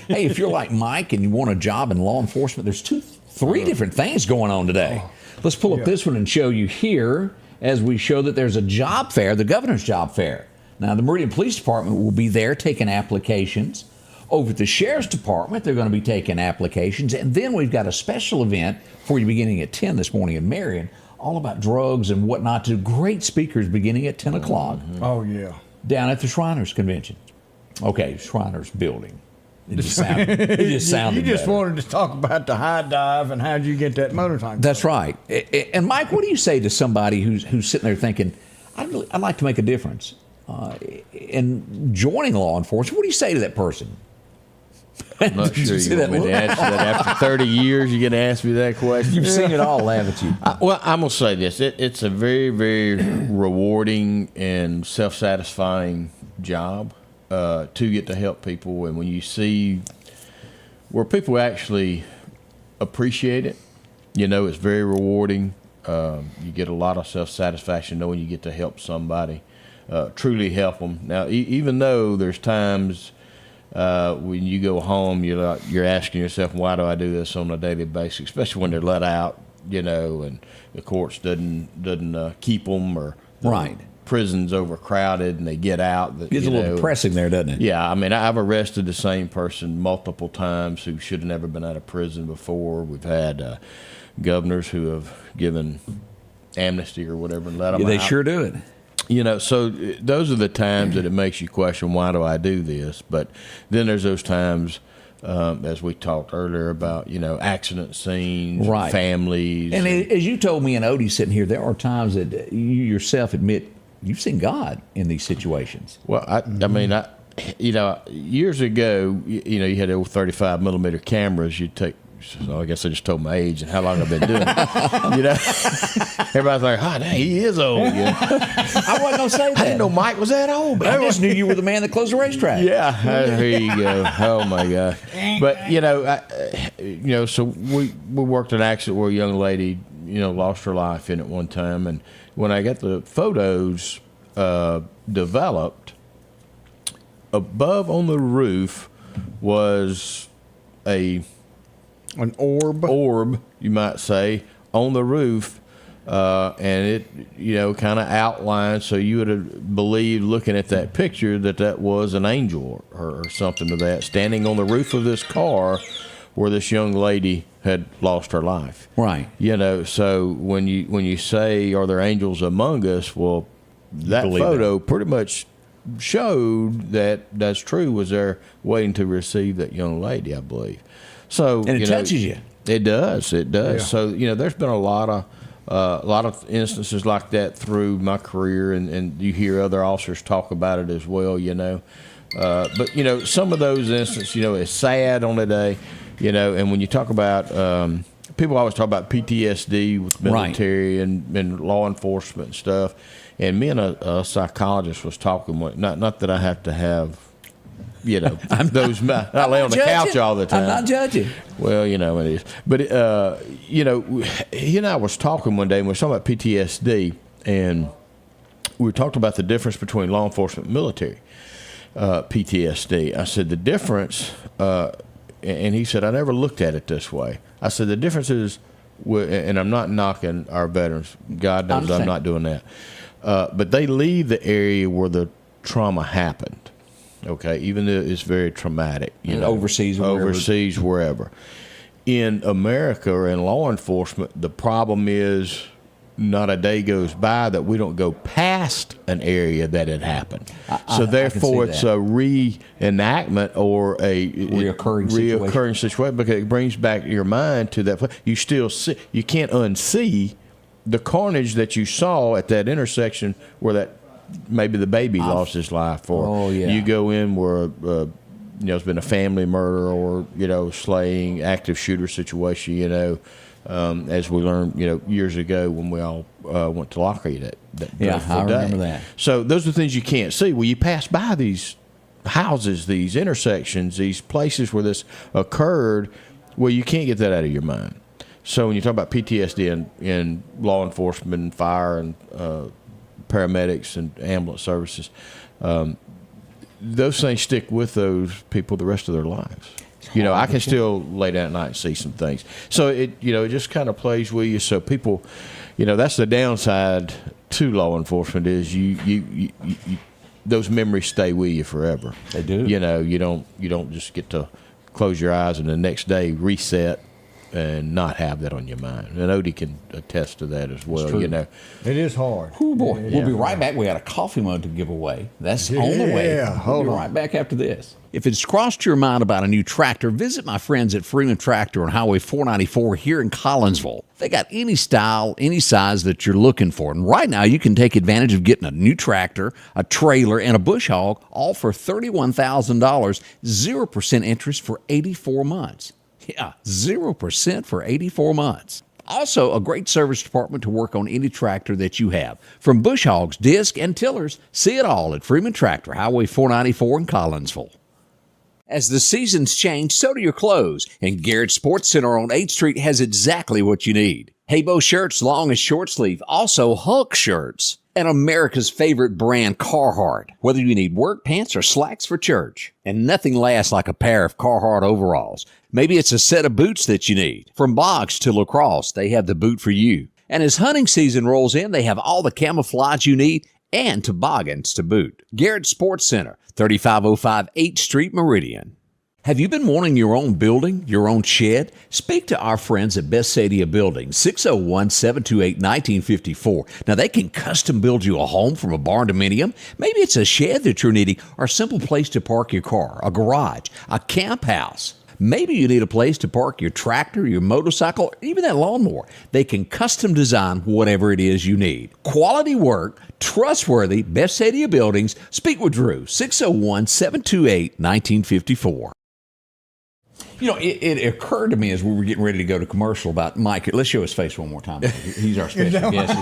[SPEAKER 1] Hey, if you're like Mike and you want a job in law enforcement, there's three different things going on today. Let's pull up this one and show you here as we show that there's a job fair, the governor's job fair. Now, the Meridian Police Department will be there taking applications. Over at the Sheriff's Department, they're going to be taking applications. And then we've got a special event for you beginning at 10 this morning in Marion, all about drugs and whatnot, to great speakers beginning at 10 o'clock.
[SPEAKER 2] Oh, yeah.
[SPEAKER 1] Down at the Shriners Convention. Okay, Shriners Building. It just sounded
[SPEAKER 2] You just
[SPEAKER 1] better.
[SPEAKER 2] wanted to talk about the high dive and how'd you get that motorcycle.
[SPEAKER 1] That's right. And Mike, what do you say to somebody who's sitting there thinking, I'd like to make a difference in joining law enforcement? What do you say to that person?
[SPEAKER 3] I'm not sure you want me to answer that. After 30 years, you're going to ask me that question?
[SPEAKER 1] You've seen it all, haven't you?
[SPEAKER 3] Well, I'm going to say this. It's a very, very rewarding and self-satisfying job to get to help people. And when you see where people actually appreciate it, it's very rewarding. You get a lot of self-satisfaction knowing you get to help somebody, truly help them. Now, even though there's times when you go home, you're asking yourself, why do I do this on a daily basis, especially when they're let out, and the courts doesn't keep them, or
[SPEAKER 1] right.
[SPEAKER 3] Prison's overcrowded and they get out.
[SPEAKER 1] It gets a little depressing there, doesn't it?
[SPEAKER 3] Yeah, I mean, I've arrested the same person multiple times who should have never been out of prison before. We've had governors who have given amnesty or whatever and let them out.
[SPEAKER 1] They sure do it.
[SPEAKER 3] So those are the times that it makes you question, why do I do this? But then there's those times, as we talked earlier about, accident scenes,
[SPEAKER 1] right.
[SPEAKER 3] families.
[SPEAKER 1] And as you told me and Odie sitting here, there are times that you yourself admit you've seen God in these situations.
[SPEAKER 3] Well, I mean, years ago, you had old 35 millimeter cameras. You'd take. So I guess I just told my age and how long I've been doing it. Everybody's like, dang, he is old.
[SPEAKER 1] I wasn't going to say that.
[SPEAKER 3] I didn't know Mike was that old.
[SPEAKER 1] I just knew you were the man that closed the racetrack.
[SPEAKER 3] Yeah, there you go. Oh, my God. But, so we worked an accident where a young lady, lost her life in it one time. And when I got the photos developed, above on the roof was
[SPEAKER 2] an orb,
[SPEAKER 3] you might say, on the roof, and it, kind of outlined, so you would have believed, looking at that picture, that was an angel or something to that, standing on the roof of this car where this young lady had lost her life.
[SPEAKER 1] Right.
[SPEAKER 3] So when you say, are there angels among us? Well, that photo pretty much showed that that's true. Was there waiting to receive that young lady, I believe. So
[SPEAKER 1] and it touches you.
[SPEAKER 3] It does.
[SPEAKER 2] Yeah.
[SPEAKER 3] So there's been a lot of instances like that through my career, and you hear other officers talk about it as well. But some of those instances, it's sad on the day, and when you talk about people always talk about PTSD with military
[SPEAKER 1] right.
[SPEAKER 3] and law enforcement and stuff, and me and a psychologist was talking. Not that I have to have. Those I lay on the couch all the time.
[SPEAKER 1] I'm not judging.
[SPEAKER 3] Well, it is. But, he and I was talking one day, and we were talking about PTSD, and we talked about the difference between law enforcement and military PTSD. I said, the difference, and he said, I never looked at it this way. I said, the difference is, and I'm not knocking our veterans. God knows I'm not doing that. But they leave the area where the trauma happened. Okay, even though it's very traumatic,
[SPEAKER 1] overseas,
[SPEAKER 3] wherever. In America or in law enforcement, the problem is not a day goes by that we don't go past an area that had happened. So therefore, it's a reenactment or a reoccurring situation because it brings back your mind to that place. You still see, you can't unsee the carnage that you saw at that intersection where that. Maybe the baby lost his life, or you go in where it's been a family murder or slaying, active shooter situation. As we learned years ago when we all went to Lockheed that
[SPEAKER 1] I remember that.
[SPEAKER 3] So those are things you can't see. Well, you pass by these houses, these intersections, these places where this occurred. Well, you can't get that out of your mind. So when you talk about PTSD in law enforcement and fire and paramedics and ambulance services, those things stick with those people the rest of their lives. I can still lay down at night and see some things. So it just kind of plays with you. So people, that's the downside to law enforcement is you those memories stay with you forever.
[SPEAKER 1] They do.
[SPEAKER 3] You don't just get to close your eyes and the next day reset and not have that on your mind. And Odie can attest to that as well.
[SPEAKER 1] true.
[SPEAKER 3] You know,
[SPEAKER 2] It is hard.
[SPEAKER 1] Oh boy,
[SPEAKER 2] Yeah.
[SPEAKER 1] we'll be right back. We got a coffee mug to give away. That's the only way.
[SPEAKER 2] Yeah,
[SPEAKER 1] We'll
[SPEAKER 2] hold
[SPEAKER 1] be
[SPEAKER 2] on.
[SPEAKER 1] right back after this. If it's crossed your mind about a new tractor, visit my friends at Freeman Tractor on Highway 494 here in Collinsville. They got any style, any size that you're looking for. And right now, you can take advantage of getting a new tractor, a trailer, and a bush hog, all for $31,000, 0% interest for 84 months. Yeah, 0% for 84 months. Also, a great service department to work on any tractor that you have. From bush hogs, disc, and tillers, see it all at Freeman Tractor, Highway 494 in Collinsville. As the seasons change, so do your clothes, and Garrett Sports Center on 8th Street has exactly what you need. Haybo shirts, long and short sleeve, also Hulk shirts, and America's favorite brand, Carhartt. Whether you need work pants or slacks for church, and nothing lasts like a pair of Carhartt overalls. Maybe it's a set of boots that you need. From box to lacrosse, they have the boot for you. And as hunting season rolls in, they have all the camouflage you need and toboggans to boot. Garrett Sports Center, 3505 8th Street, Meridian. Have you been wanting your own building, your own shed? Speak to our friends at Best Sadia Building, 601-728-1954. Now, they can custom build you a home from a barn dominium. Maybe it's a shed that you're needing or a simple place to park your car, a garage, a camp house. Maybe you need a place to park your tractor, your motorcycle, or even that lawnmower. They can custom design whatever it is you need. Quality work, trustworthy, Best Sadia Buildings. Speak with Drew, 601-728-1954. You know, it occurred to me as we were getting ready to go to commercial about Mike. Let's show his face one more time. He's our special guest.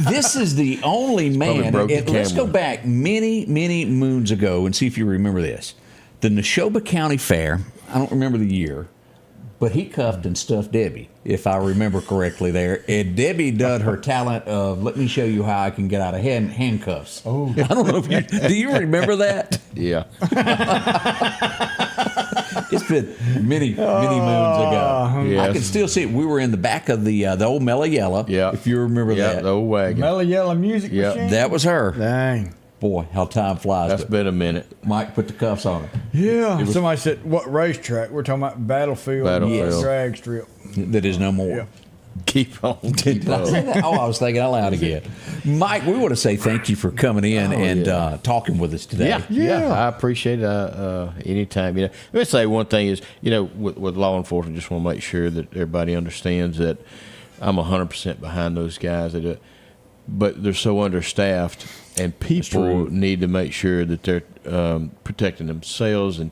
[SPEAKER 1] This is the only man. Let's go back many, many moons ago and see if you remember this. The Neshoba County Fair, I don't remember the year, but he cuffed and stuffed Debbie, if I remember correctly there. And Debbie did her talent of, let me show you how I can get out of handcuffs. Oh. I don't know if do you remember that?
[SPEAKER 3] yeah.
[SPEAKER 1] It's been many moons ago.
[SPEAKER 3] Yes.
[SPEAKER 1] I can still see it. We were in the back of the old Mellow Yellow, if you remember that.
[SPEAKER 3] The old wagon.
[SPEAKER 2] Mellow Yellow music machine?
[SPEAKER 1] That was her.
[SPEAKER 2] Dang.
[SPEAKER 1] Boy, how time flies.
[SPEAKER 3] That's been a minute.
[SPEAKER 1] Mike put the cuffs on her.
[SPEAKER 2] Yeah. Somebody said, what racetrack? We're talking about Battlefield.
[SPEAKER 1] Yes.
[SPEAKER 2] Drag strip.
[SPEAKER 1] That is no more.
[SPEAKER 2] Yeah.
[SPEAKER 3] Keep on.
[SPEAKER 1] Did I say that? Oh, I was thinking out loud again. Mike, we want to say thank you for coming in and talking with us today.
[SPEAKER 3] Yeah. I appreciate it anytime. You know, let me say one thing is, you know, with law enforcement, just want to make sure that everybody understands that I'm 100% behind those guys that do it. But they're so understaffed, and people need to make sure that they're protecting themselves and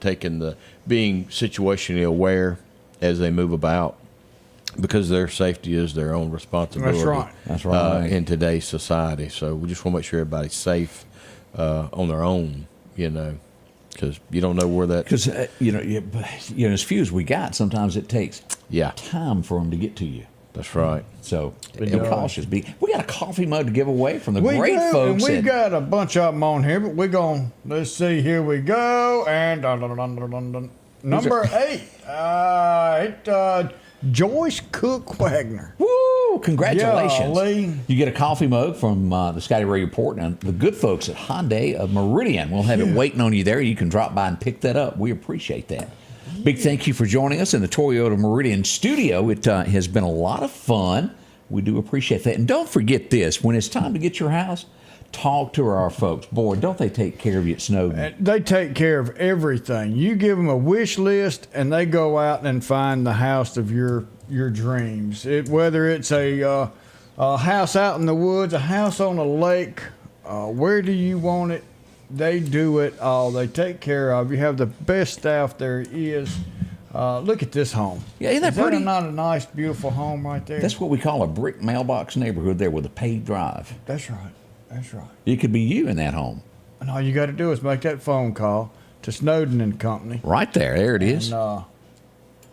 [SPEAKER 3] being situationally aware as they move about, because their safety is their own responsibility.
[SPEAKER 2] That's right.
[SPEAKER 3] In today's society. So we just want to make sure everybody's safe on their own, you know, because you don't know where that.
[SPEAKER 1] Because as few as we got, sometimes it takes time for them to get to you.
[SPEAKER 3] That's right.
[SPEAKER 1] So be cautious. We got a coffee mug to give away from the great folks.
[SPEAKER 2] And we got a bunch of them on here, but we're going, let's see, here we go. And number 8, Joyce Cook Wagner.
[SPEAKER 1] Woo! Congratulations.
[SPEAKER 2] Golly.
[SPEAKER 1] You get a coffee mug from the Scotty Ray Report and the good folks at Hyundai of Meridian. We'll have it waiting on you there. You can drop by and pick that up. We appreciate that. Big thank you for joining us in the Toyota Meridian studio. It has been a lot of fun. We do appreciate that. And don't forget this. When it's time to get your house, talk to our folks. Boy, don't they take care of you at Snowden.
[SPEAKER 2] They take care of everything. You give them a wish list, and they go out and find the house of your dreams. Whether it's a house out in the woods, a house on a lake, where do you want it? They do it all. They take care of you. Have the best staff there is. Look at this home.
[SPEAKER 1] Yeah, isn't that pretty?
[SPEAKER 2] That not a nice, beautiful home right there?
[SPEAKER 1] That's what we call a brick mailbox neighborhood there with a paved drive.
[SPEAKER 2] That's right. That's right.
[SPEAKER 1] It could be you in that home.
[SPEAKER 2] And all you got to do is make that phone call to Snowden and Company.
[SPEAKER 1] Right there. There it is.
[SPEAKER 2] And,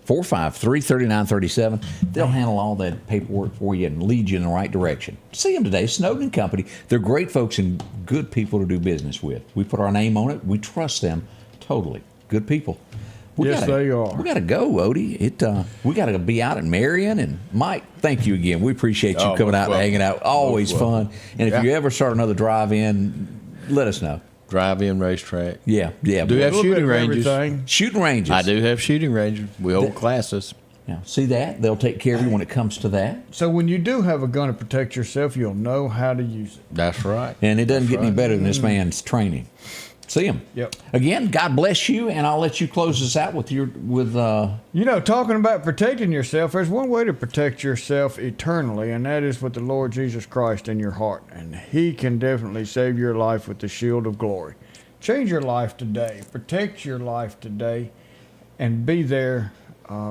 [SPEAKER 1] 453-3937. They'll handle all that paperwork for you and lead you in the right direction. See them today, Snowden and Company. They're great folks and good people to do business with. We put our name on it. We trust them totally. Good people.
[SPEAKER 2] They are.
[SPEAKER 1] We got to go, Odie. We got to be out in Marion. And Mike, thank you again. We appreciate you coming out and hanging out. Always fun. And if you ever start another drive-in, let us know.
[SPEAKER 3] Drive-in racetrack.
[SPEAKER 1] Yeah.
[SPEAKER 3] Do have shooting ranges.
[SPEAKER 1] Shooting ranges.
[SPEAKER 3] I do have shooting ranges. We hold classes.
[SPEAKER 1] Now, see that? They'll take care of you when it comes to that.
[SPEAKER 2] So when you do have a gun to protect yourself, you'll know how to use it.
[SPEAKER 3] That's right.
[SPEAKER 1] And it doesn't get any better than this man's training. See him.
[SPEAKER 2] Yep.
[SPEAKER 1] Again, God bless you, and I'll let you close this out with
[SPEAKER 2] You know, talking about protecting yourself, there's one way to protect yourself eternally, and that is with the Lord Jesus Christ in your heart. And He can definitely save your life with the shield of glory. Change your life today. Protect your life today, and be there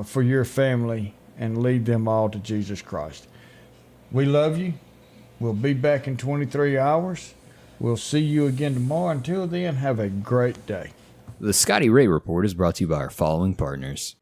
[SPEAKER 2] for your family and lead them all to Jesus Christ. We love you. We'll be back in 23 hours. We'll see you again tomorrow. Until then, have a great day.
[SPEAKER 11] The Scotty Ray Report is brought to you by our following partners.